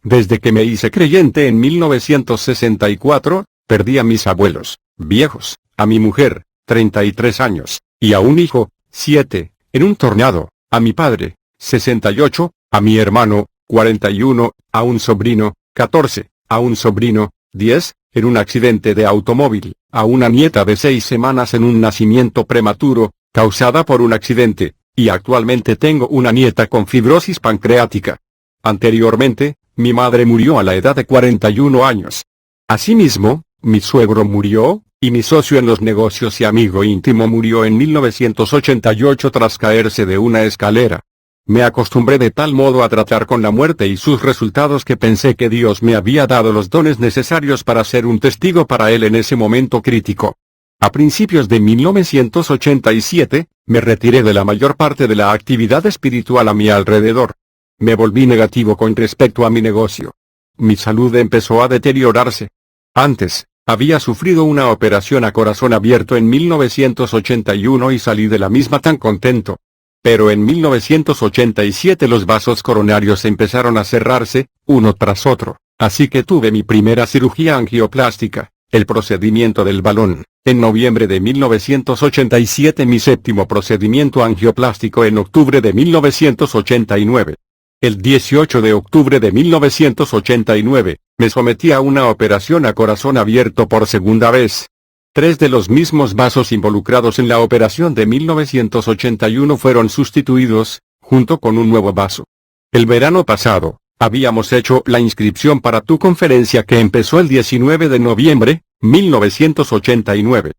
Desde que me hice creyente en 1964, perdí a mis abuelos, viejos, a mi mujer, 33 años, y a un hijo, 7, en un tornado, a mi padre, 68, a mi hermano, 41, a un sobrino, 14, a un sobrino, 10, en un accidente de automóvil, a una nieta de 6 semanas en un nacimiento prematuro, causada por un accidente, y actualmente tengo una nieta con fibrosis pancreática. Anteriormente, mi madre murió a la edad de 41 años. Asimismo, mi suegro murió, y mi socio en los negocios y amigo íntimo murió en 1988 tras caerse de una escalera. Me acostumbré de tal modo a tratar con la muerte y sus resultados que pensé que Dios me había dado los dones necesarios para ser un testigo para Él en ese momento crítico. A principios de 1987, me retiré de la mayor parte de la actividad espiritual a mi alrededor. Me volví negativo con respecto a mi negocio. Mi salud empezó a deteriorarse. Antes, había sufrido una operación a corazón abierto en 1981 y salí de la misma tan contento. Pero en 1987 los vasos coronarios empezaron a cerrarse, uno tras otro, así que tuve mi primera cirugía angioplástica, el procedimiento del balón, en noviembre de 1987, mi 7º procedimiento angioplástico en octubre de 1989. El 18 de octubre de 1989, me sometí a una operación a corazón abierto por segunda vez. 3 de los mismos vasos involucrados en la operación de 1981 fueron sustituidos, junto con un nuevo vaso. El verano pasado, habíamos hecho la inscripción para tu conferencia que empezó el 19 de noviembre, 1989.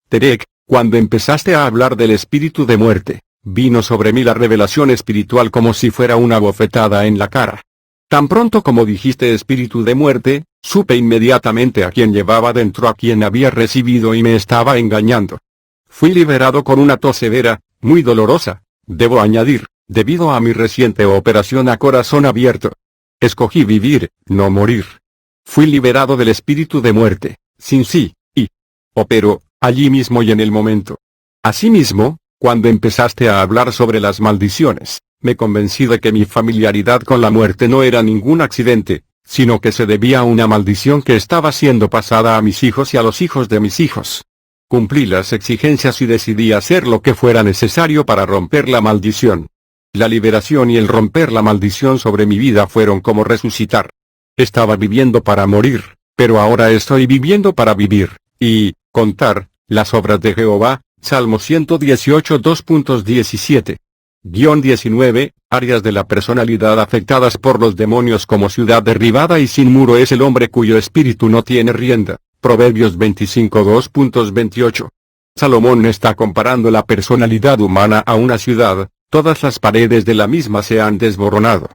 Terek, cuando empezaste a hablar del espíritu de muerte, vino sobre mí la revelación espiritual como si fuera una bofetada en la cara. Tan pronto como dijiste espíritu de muerte, supe inmediatamente a quién llevaba dentro, a quien había recibido y me estaba engañando. Fui liberado con una tos severa, muy dolorosa, debo añadir, debido a mi reciente operación a corazón abierto. Escogí vivir, no morir. Fui liberado del espíritu de muerte, sin sí, y pero, allí mismo y en el momento. Asimismo, cuando empezaste a hablar sobre las maldiciones, me convencí de que mi familiaridad con la muerte no era ningún accidente, sino que se debía a una maldición que estaba siendo pasada a mis hijos y a los hijos de mis hijos. Cumplí las exigencias y decidí hacer lo que fuera necesario para romper la maldición. La liberación y el romper la maldición sobre mi vida fueron como resucitar. Estaba viviendo para morir, pero ahora estoy viviendo para vivir, y contar las obras de Jehová. Salmo 118 2.17. 19. Áreas de la personalidad afectadas por los demonios. Como ciudad derribada y sin muro es el hombre cuyo espíritu no tiene rienda. Proverbios 25 2.28. Salomón está comparando la personalidad humana a una ciudad. Todas las paredes de la misma se han desmoronado.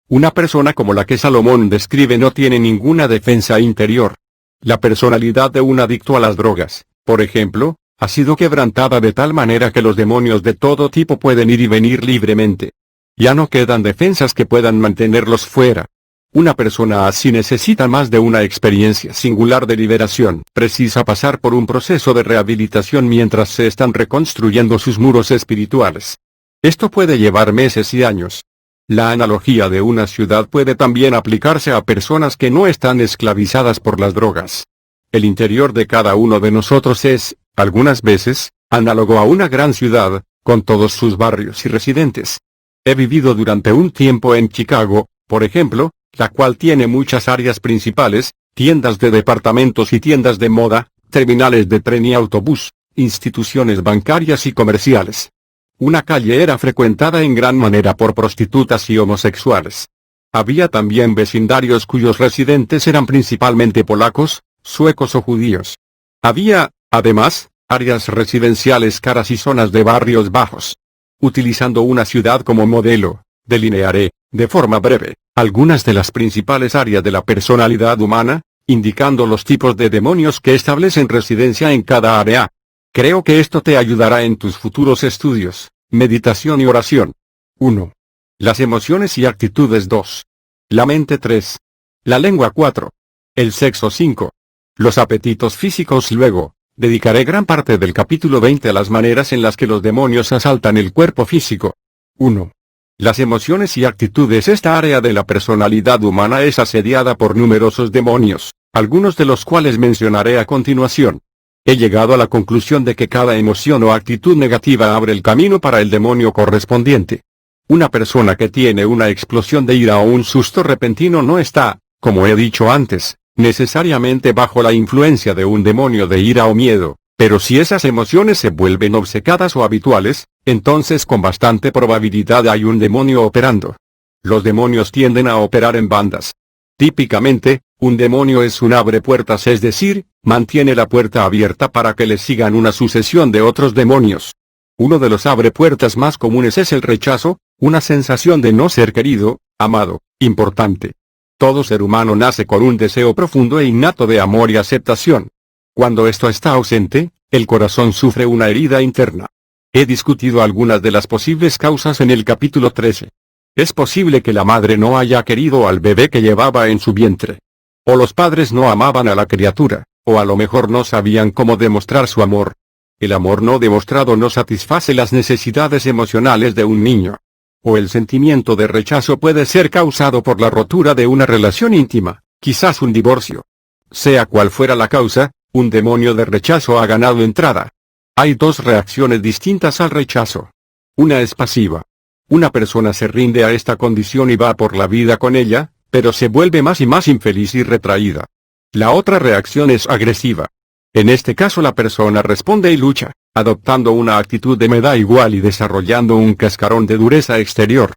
Una persona como la que Salomón describe no tiene ninguna defensa interior. La personalidad de un adicto a las drogas, por ejemplo, ha sido quebrantada de tal manera que los demonios de todo tipo pueden ir y venir libremente. Ya no quedan defensas que puedan mantenerlos fuera. Una persona así necesita más de una experiencia singular de liberación. Precisa pasar por un proceso de rehabilitación mientras se están reconstruyendo sus muros espirituales. Esto puede llevar meses y años. La analogía de una ciudad puede también aplicarse a personas que no están esclavizadas por las drogas. El interior de cada uno de nosotros es, algunas veces, análogo a una gran ciudad, con todos sus barrios y residentes. He vivido durante un tiempo en Chicago, por ejemplo, la cual tiene muchas áreas principales, tiendas de departamentos y tiendas de moda, terminales de tren y autobús, instituciones bancarias y comerciales. Una calle era frecuentada en gran manera por prostitutas y homosexuales. Había también vecindarios cuyos residentes eran principalmente polacos, suecos o judíos. Había, además, áreas residenciales caras y zonas de barrios bajos. Utilizando una ciudad como modelo, delinearé, de forma breve, algunas de las principales áreas de la personalidad humana, indicando los tipos de demonios que establecen residencia en cada área. Creo que esto te ayudará en tus futuros estudios, meditación y oración. 1. Las emociones y actitudes. 2. La mente. 3. La lengua. 4. El sexo. 5. Los apetitos físicos. Luego, dedicaré gran parte del capítulo 20 a las maneras en las que los demonios asaltan el cuerpo físico. 1. Las emociones y actitudes. Esta área de la personalidad humana es asediada por numerosos demonios, algunos de los cuales mencionaré a continuación. He llegado a la conclusión de que cada emoción o actitud negativa abre el camino para el demonio correspondiente. Una persona que tiene una explosión de ira o un susto repentino no está, como he dicho antes, necesariamente bajo la influencia de un demonio de ira o miedo, pero si esas emociones se vuelven obcecadas o habituales, entonces con bastante probabilidad hay un demonio operando. Los demonios tienden a operar en bandas. Típicamente, un demonio es un abrepuertas, es decir, mantiene la puerta abierta para que le sigan una sucesión de otros demonios. Uno de los abrepuertas más comunes es el rechazo, una sensación de no ser querido, amado, importante. Todo ser humano nace con un deseo profundo e innato de amor y aceptación. Cuando esto está ausente, el corazón sufre una herida interna. He discutido algunas de las posibles causas en el capítulo 13. Es posible que la madre no haya querido al bebé que llevaba en su vientre. O los padres no amaban a la criatura, o a lo mejor no sabían cómo demostrar su amor. El amor no demostrado no satisface las necesidades emocionales de un niño. O el sentimiento de rechazo puede ser causado por la rotura de una relación íntima, quizás un divorcio. Sea cual fuera la causa, un demonio de rechazo ha ganado entrada. Hay dos reacciones distintas al rechazo. Una es pasiva. Una persona se rinde a esta condición y va por la vida con ella, pero se vuelve más y más infeliz y retraída. La otra reacción es agresiva. En este caso la persona responde y lucha, adoptando una actitud de me da igual y desarrollando un cascarón de dureza exterior.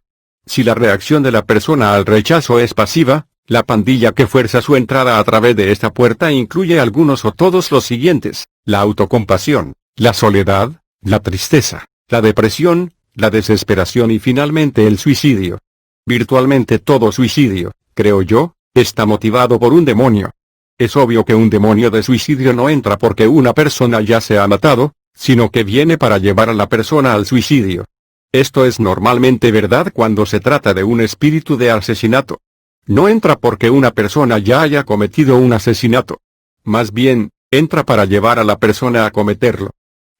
Si la reacción de la persona al rechazo es pasiva, la pandilla que fuerza su entrada a través de esta puerta incluye algunos o todos los siguientes: la autocompasión, la soledad, la tristeza, la depresión, la desesperación y finalmente el suicidio. Virtualmente todo suicidio, creo yo, está motivado por un demonio. Es obvio que un demonio de suicidio no entra porque una persona ya se ha matado, sino que viene para llevar a la persona al suicidio. Esto es normalmente verdad cuando se trata de un espíritu de asesinato. No entra porque una persona ya haya cometido un asesinato. Más bien, entra para llevar a la persona a cometerlo.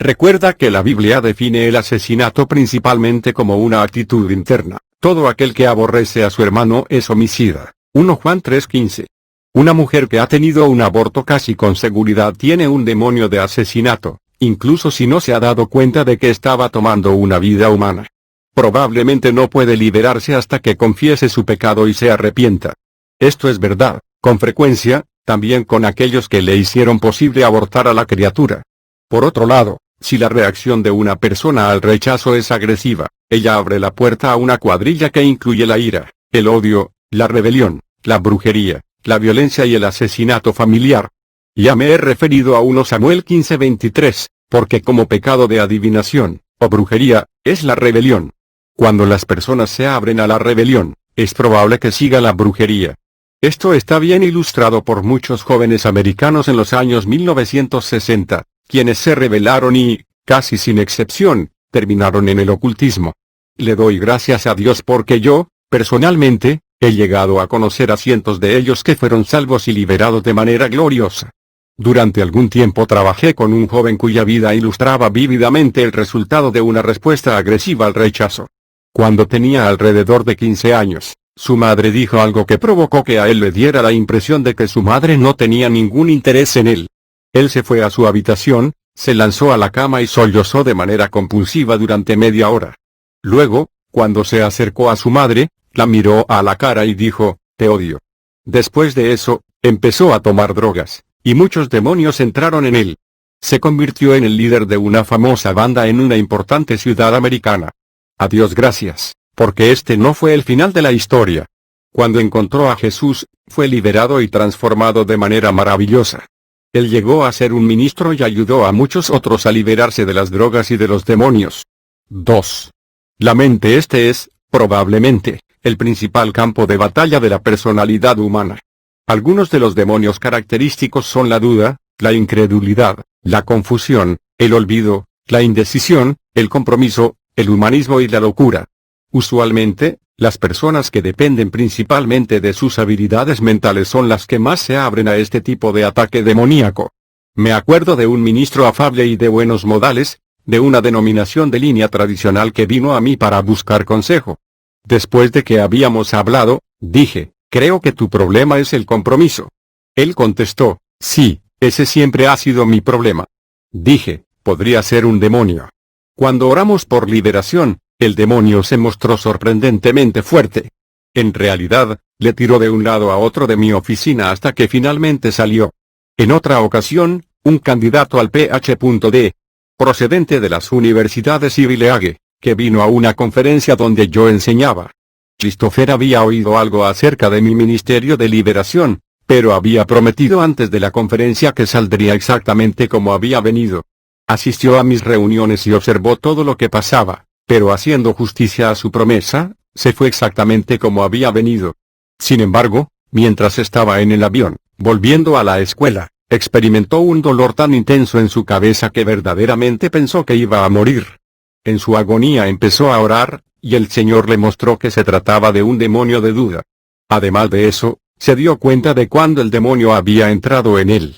Recuerda que la Biblia define el asesinato principalmente como una actitud interna. Todo aquel que aborrece a su hermano es homicida. 1 Juan 3:15. Una mujer que ha tenido un aborto casi con seguridad tiene un demonio de asesinato, incluso si no se ha dado cuenta de que estaba tomando una vida humana. Probablemente no puede liberarse hasta que confiese su pecado y se arrepienta. Esto es verdad, con frecuencia, también con aquellos que le hicieron posible abortar a la criatura. Por otro lado, si la reacción de una persona al rechazo es agresiva, ella abre la puerta a una cuadrilla que incluye la ira, el odio, la rebelión, la brujería, la violencia y el asesinato familiar. Ya me he referido a 1 Samuel 15:23, porque como pecado de adivinación, o brujería, es la rebelión. Cuando las personas se abren a la rebelión, es probable que siga la brujería. Esto está bien ilustrado por muchos jóvenes americanos en los años 1960, quienes se rebelaron y, casi sin excepción, terminaron en el ocultismo. Le doy gracias a Dios porque yo, personalmente, he llegado a conocer a cientos de ellos que fueron salvos y liberados de manera gloriosa. Durante algún tiempo trabajé con un joven cuya vida ilustraba vívidamente el resultado de una respuesta agresiva al rechazo. Cuando tenía alrededor de 15 años, su madre dijo algo que provocó que a él le diera la impresión de que su madre no tenía ningún interés en él. Él se fue a su habitación, se lanzó a la cama y sollozó de manera compulsiva durante media hora. Luego, cuando se acercó a su madre, la miró a la cara y dijo, «Te odio». Después de eso, empezó a tomar drogas, y muchos demonios entraron en él. Se convirtió en el líder de una famosa banda en una importante ciudad americana. A Dios gracias, porque este no fue el final de la historia. Cuando encontró a Jesús, fue liberado y transformado de manera maravillosa. Él llegó a ser un ministro y ayudó a muchos otros a liberarse de las drogas y de los demonios. 2. La mente es, probablemente, el principal campo de batalla de la personalidad humana. Algunos de los demonios característicos son la duda, la incredulidad, la confusión, el olvido, la indecisión, el compromiso, el humanismo y la locura. Usualmente, las personas que dependen principalmente de sus habilidades mentales son las que más se abren a este tipo de ataque demoníaco. Me acuerdo de un ministro afable y de buenos modales, de una denominación de línea tradicional que vino a mí para buscar consejo. Después de que habíamos hablado, dije, «Creo que tu problema es el compromiso». Él contestó, «Sí, ese siempre ha sido mi problema». Dije, «Podría ser un demonio». Cuando oramos por liberación, el demonio se mostró sorprendentemente fuerte. En realidad, le tiró de un lado a otro de mi oficina hasta que finalmente salió. En otra ocasión, un candidato al Ph.D., procedente de las universidades Ivy League, que vino a una conferencia donde yo enseñaba. Christopher había oído algo acerca de mi ministerio de liberación, pero había prometido antes de la conferencia que saldría exactamente como había venido. Asistió a mis reuniones y observó todo lo que pasaba, pero haciendo justicia a su promesa, se fue exactamente como había venido. Sin embargo, mientras estaba en el avión, volviendo a la escuela, experimentó un dolor tan intenso en su cabeza que verdaderamente pensó que iba a morir. En su agonía empezó a orar, y el Señor le mostró que se trataba de un demonio de duda. Además de eso, se dio cuenta de cuándo el demonio había entrado en él.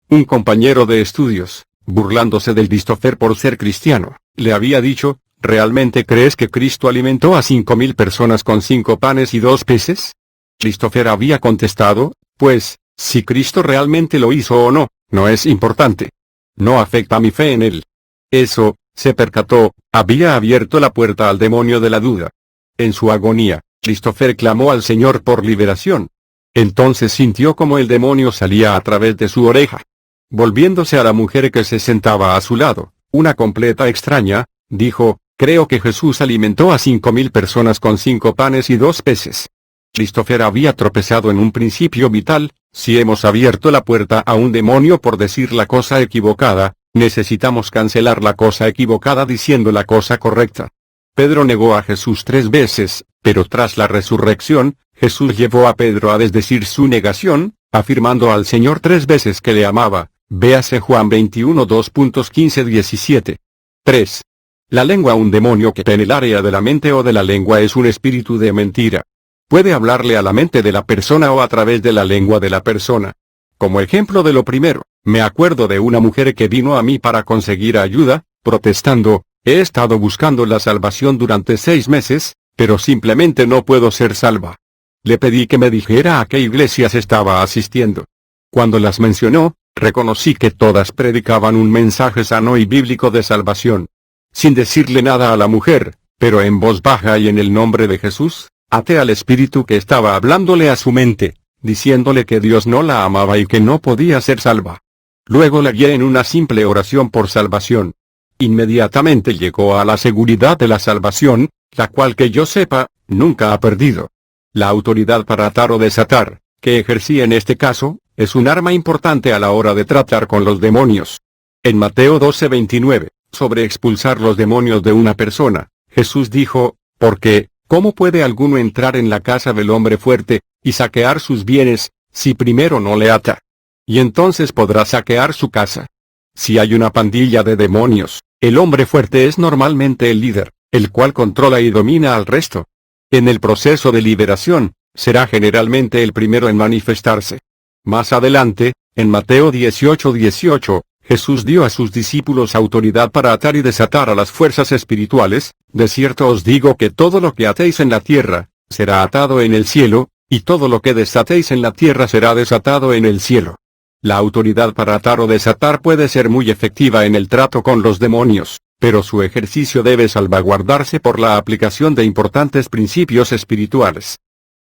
Un compañero de estudios, burlándose del Christopher por ser cristiano, le había dicho, ¿realmente crees que Cristo alimentó a 5,000 personas con 5 panes y 2 peces? Christopher había contestado, pues, si Cristo realmente lo hizo o no, no es importante. No afecta mi fe en él. Eso, se percató, había abierto la puerta al demonio de la duda. En su agonía, Christopher clamó al Señor por liberación. Entonces sintió como el demonio salía a través de su oreja. Volviéndose a la mujer que se sentaba a su lado, una completa extraña, dijo, creo que Jesús alimentó a 5,000 personas con 5 panes y 2 peces. Christopher había tropezado en un principio vital, si hemos abierto la puerta a un demonio por decir la cosa equivocada, necesitamos cancelar la cosa equivocada diciendo la cosa correcta. Pedro negó a Jesús 3 veces, pero tras la resurrección, Jesús llevó a Pedro a desdecir su negación, afirmando al Señor 3 veces que le amaba. Véase Juan 21 2.15-17. 3. La lengua. Un demonio que en el área de la mente o de la lengua es un espíritu de mentira. Puede hablarle a la mente de la persona o a través de la lengua de la persona. Como ejemplo de lo primero, me acuerdo de una mujer que vino a mí para conseguir ayuda, protestando: «He estado buscando la salvación durante 6 meses, pero simplemente no puedo ser salva». Le pedí que me dijera a qué iglesias estaba asistiendo. Cuando las mencionó, reconocí que todas predicaban un mensaje sano y bíblico de salvación. Sin decirle nada a la mujer, pero en voz baja y en el nombre de Jesús, até al espíritu que estaba hablándole a su mente, diciéndole que Dios no la amaba y que no podía ser salva. Luego la guié en una simple oración por salvación. Inmediatamente llegó a la seguridad de la salvación, la cual, que yo sepa, nunca ha perdido. La autoridad para atar o desatar, que ejercí en este caso, es un arma importante a la hora de tratar con los demonios. En Mateo 12:29, sobre expulsar los demonios de una persona, Jesús dijo: «Porque, ¿cómo puede alguno entrar en la casa del hombre fuerte, y saquear sus bienes, si primero no le ata? Y entonces podrá saquear su casa». Si hay una pandilla de demonios, el hombre fuerte es normalmente el líder, el cual controla y domina al resto. En el proceso de liberación, será generalmente el primero en manifestarse. Más adelante, en Mateo 18:18, Jesús dio a sus discípulos autoridad para atar y desatar a las fuerzas espirituales: «De cierto os digo que todo lo que atéis en la tierra, será atado en el cielo, y todo lo que desatéis en la tierra será desatado en el cielo». La autoridad para atar o desatar puede ser muy efectiva en el trato con los demonios, pero su ejercicio debe salvaguardarse por la aplicación de importantes principios espirituales.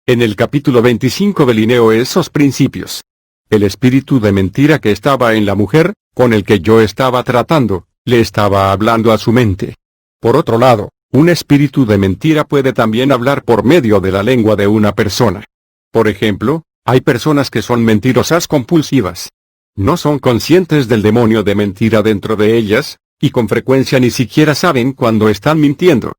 En el capítulo 25 delineo esos principios. El espíritu de mentira que estaba en la mujer, con el que yo estaba tratando, le estaba hablando a su mente. Por otro lado, un espíritu de mentira puede también hablar por medio de la lengua de una persona. Por ejemplo, hay personas que son mentirosas compulsivas. No son conscientes del demonio de mentira dentro de ellas, y con frecuencia ni siquiera saben cuando están mintiendo.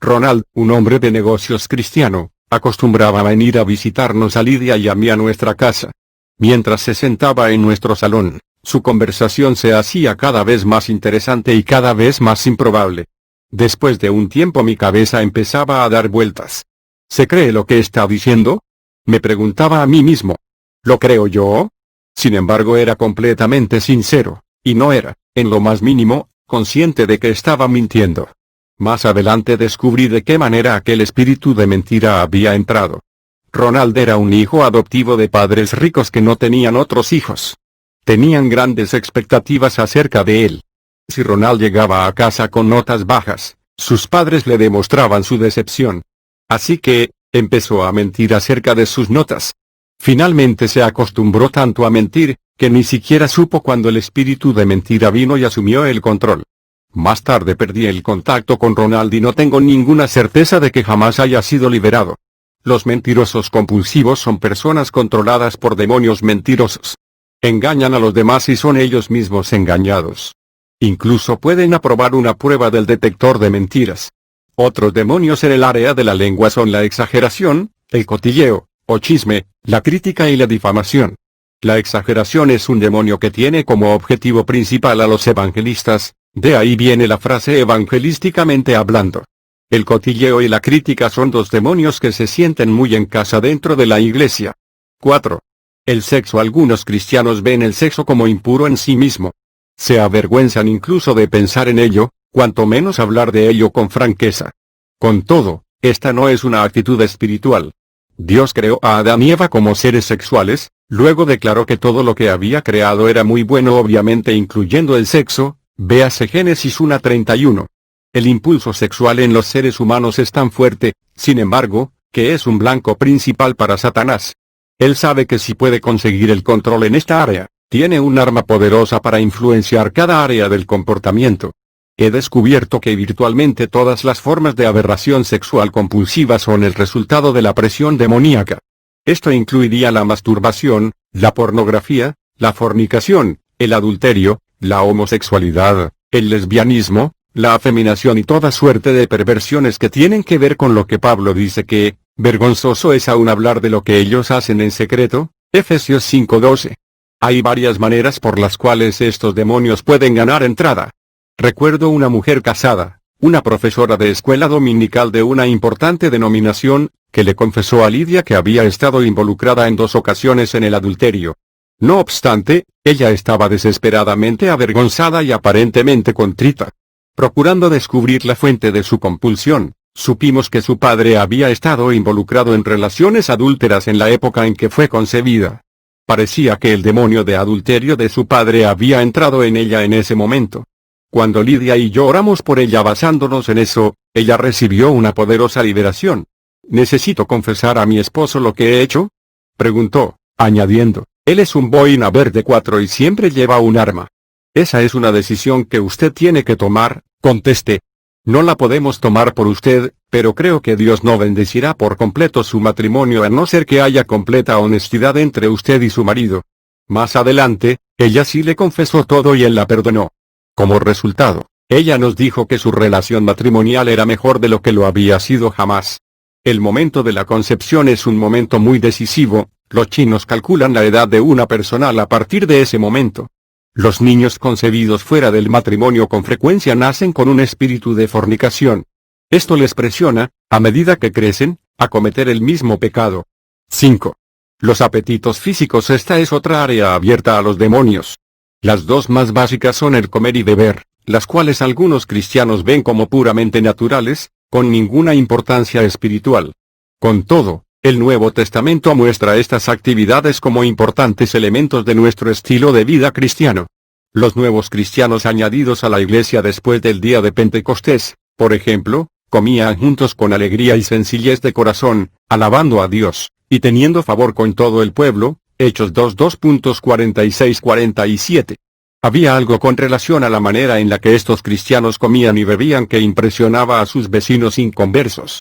Ronald, un hombre de negocios cristiano, acostumbraba a venir a visitarnos a Lidia y a mí a nuestra casa. Mientras se sentaba en nuestro salón, su conversación se hacía cada vez más interesante y cada vez más improbable. Después de un tiempo mi cabeza empezaba a dar vueltas. ¿Se cree lo que está diciendo?, me preguntaba a mí mismo. ¿Lo creo yo? Sin embargo, era completamente sincero, y no era, en lo más mínimo, consciente de que estaba mintiendo. Más adelante descubrí de qué manera aquel espíritu de mentira había entrado. Ronald era un hijo adoptivo de padres ricos que no tenían otros hijos. Tenían grandes expectativas acerca de él. Si Ronald llegaba a casa con notas bajas, sus padres le demostraban su decepción. Así que, empezó a mentir acerca de sus notas. Finalmente se acostumbró tanto a mentir, que ni siquiera supo cuando el espíritu de mentira vino y asumió el control. Más tarde perdí el contacto con Ronald y no tengo ninguna certeza de que jamás haya sido liberado. Los mentirosos compulsivos son personas controladas por demonios mentirosos. Engañan a los demás y son ellos mismos engañados. Incluso pueden aprobar una prueba del detector de mentiras. Otros demonios en el área de la lengua son la exageración, el cotilleo, o chisme, la crítica y la difamación. La exageración es un demonio que tiene como objetivo principal a los evangelistas, de ahí viene la frase evangelísticamente hablando. El cotilleo y la crítica son dos demonios que se sienten muy en casa dentro de la iglesia. 4. El sexo. Algunos cristianos ven el sexo como impuro en sí mismo. Se avergüenzan incluso de pensar en ello, cuanto menos hablar de ello con franqueza. Con todo, esta no es una actitud espiritual. Dios creó a Adán y Eva como seres sexuales, luego declaró que todo lo que había creado era muy bueno, obviamente incluyendo el sexo. Véase Génesis 1:31. El impulso sexual en los seres humanos es tan fuerte, sin embargo, que es un blanco principal para Satanás. Él sabe que si puede conseguir el control en esta área, tiene un arma poderosa para influenciar cada área del comportamiento. He descubierto que virtualmente todas las formas de aberración sexual compulsiva son el resultado de la presión demoníaca. Esto incluiría la masturbación, la pornografía, la fornicación, el adulterio, la homosexualidad, el lesbianismo, la afeminación y toda suerte de perversiones que tienen que ver con lo que Pablo dice que, vergonzoso es aún hablar de lo que ellos hacen en secreto, Efesios 5:12. Hay varias maneras por las cuales estos demonios pueden ganar entrada. Recuerdo una mujer casada, una profesora de escuela dominical de una importante denominación, que le confesó a Lidia que había estado involucrada en 2 ocasiones en el adulterio. No obstante, ella estaba desesperadamente avergonzada y aparentemente contrita. Procurando descubrir la fuente de su compulsión, supimos que su padre había estado involucrado en relaciones adúlteras en la época en que fue concebida. Parecía que el demonio de adulterio de su padre había entrado en ella en ese momento. Cuando Lidia y yo oramos por ella basándonos en eso, ella recibió una poderosa liberación. ¿Necesito confesar a mi esposo lo que he hecho?, preguntó, añadiendo, él es un boina verde 4 y siempre lleva un arma. Esa es una decisión que usted tiene que tomar, contesté. No la podemos tomar por usted, pero creo que Dios no bendecirá por completo su matrimonio a no ser que haya completa honestidad entre usted y su marido. Más adelante, ella sí le confesó todo y él la perdonó. Como resultado, ella nos dijo que su relación matrimonial era mejor de lo que lo había sido jamás. El momento de la concepción es un momento muy decisivo. Los chinos calculan la edad de una persona a partir de ese momento. Los niños concebidos fuera del matrimonio con frecuencia nacen con un espíritu de fornicación. Esto les presiona, a medida que crecen, a cometer el mismo pecado. 5. Los apetitos físicos. Esta es otra área abierta a los demonios. Las dos más básicas son el comer y beber, las cuales algunos cristianos ven como puramente naturales, con ninguna importancia espiritual. Con todo, el Nuevo Testamento muestra estas actividades como importantes elementos de nuestro estilo de vida cristiano. Los nuevos cristianos añadidos a la iglesia después del día de Pentecostés, por ejemplo, comían juntos con alegría y sencillez de corazón, alabando a Dios, y teniendo favor con todo el pueblo. Hechos 2:46-47. Había algo con relación a la manera en la que estos cristianos comían y bebían que impresionaba a sus vecinos inconversos.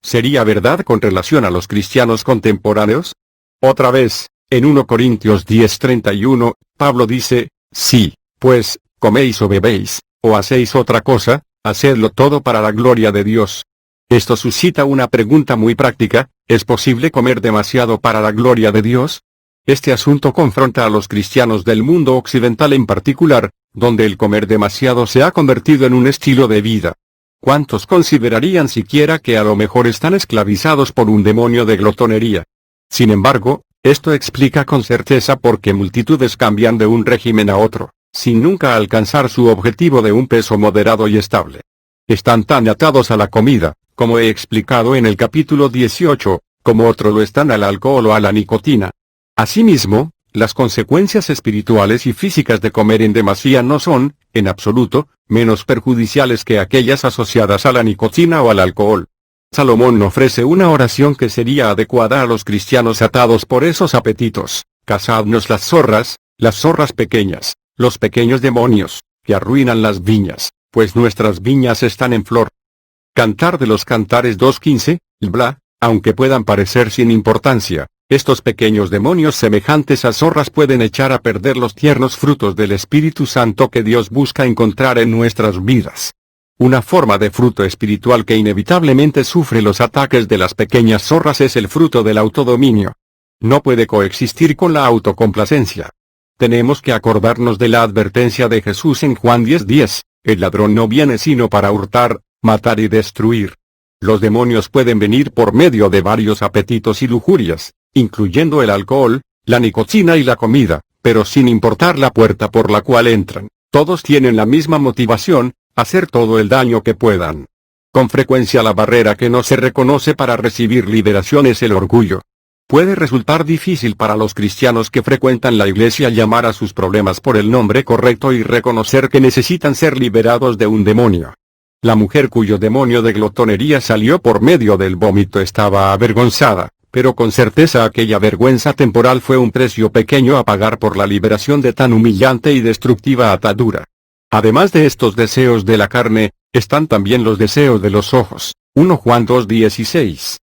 ¿Sería verdad con relación a los cristianos contemporáneos? Otra vez, en 1 Corintios 10:31, Pablo dice, sí, pues, coméis o bebéis, o hacéis otra cosa, hacedlo todo para la gloria de Dios. Esto suscita una pregunta muy práctica: ¿es posible comer demasiado para la gloria de Dios? Este asunto confronta a los cristianos del mundo occidental en particular, donde el comer demasiado se ha convertido en un estilo de vida. ¿Cuántos considerarían siquiera que a lo mejor están esclavizados por un demonio de glotonería? Sin embargo, esto explica con certeza por qué multitudes cambian de un régimen a otro, sin nunca alcanzar su objetivo de un peso moderado y estable. Están tan atados a la comida, como he explicado en el capítulo 18, como otros lo están al alcohol o a la nicotina. Asimismo, las consecuencias espirituales y físicas de comer en demasía no son, en absoluto, menos perjudiciales que aquellas asociadas a la nicotina o al alcohol. Salomón ofrece una oración que sería adecuada a los cristianos atados por esos apetitos: cazadnos las zorras pequeñas, los pequeños demonios, que arruinan las viñas, pues nuestras viñas están en flor. Cantar de los Cantares 2:15, bla, aunque puedan parecer sin importancia, estos pequeños demonios semejantes a zorras pueden echar a perder los tiernos frutos del Espíritu Santo que Dios busca encontrar en nuestras vidas. Una forma de fruto espiritual que inevitablemente sufre los ataques de las pequeñas zorras es el fruto del autodominio. No puede coexistir con la autocomplacencia. Tenemos que acordarnos de la advertencia de Jesús en Juan 10:10, el ladrón no viene sino para hurtar, matar y destruir. Los demonios pueden venir por medio de varios apetitos y lujurias, incluyendo el alcohol, la nicotina y la comida, pero sin importar la puerta por la cual entran, todos tienen la misma motivación: hacer todo el daño que puedan. Con frecuencia la barrera que no se reconoce para recibir liberación es el orgullo. Puede resultar difícil para los cristianos que frecuentan la iglesia llamar a sus problemas por el nombre correcto y reconocer que necesitan ser liberados de un demonio. La mujer cuyo demonio de glotonería salió por medio del vómito estaba avergonzada, pero con certeza aquella vergüenza temporal fue un precio pequeño a pagar por la liberación de tan humillante y destructiva atadura. Además de estos deseos de la carne, están también los deseos de los ojos. 1 Juan 2:16.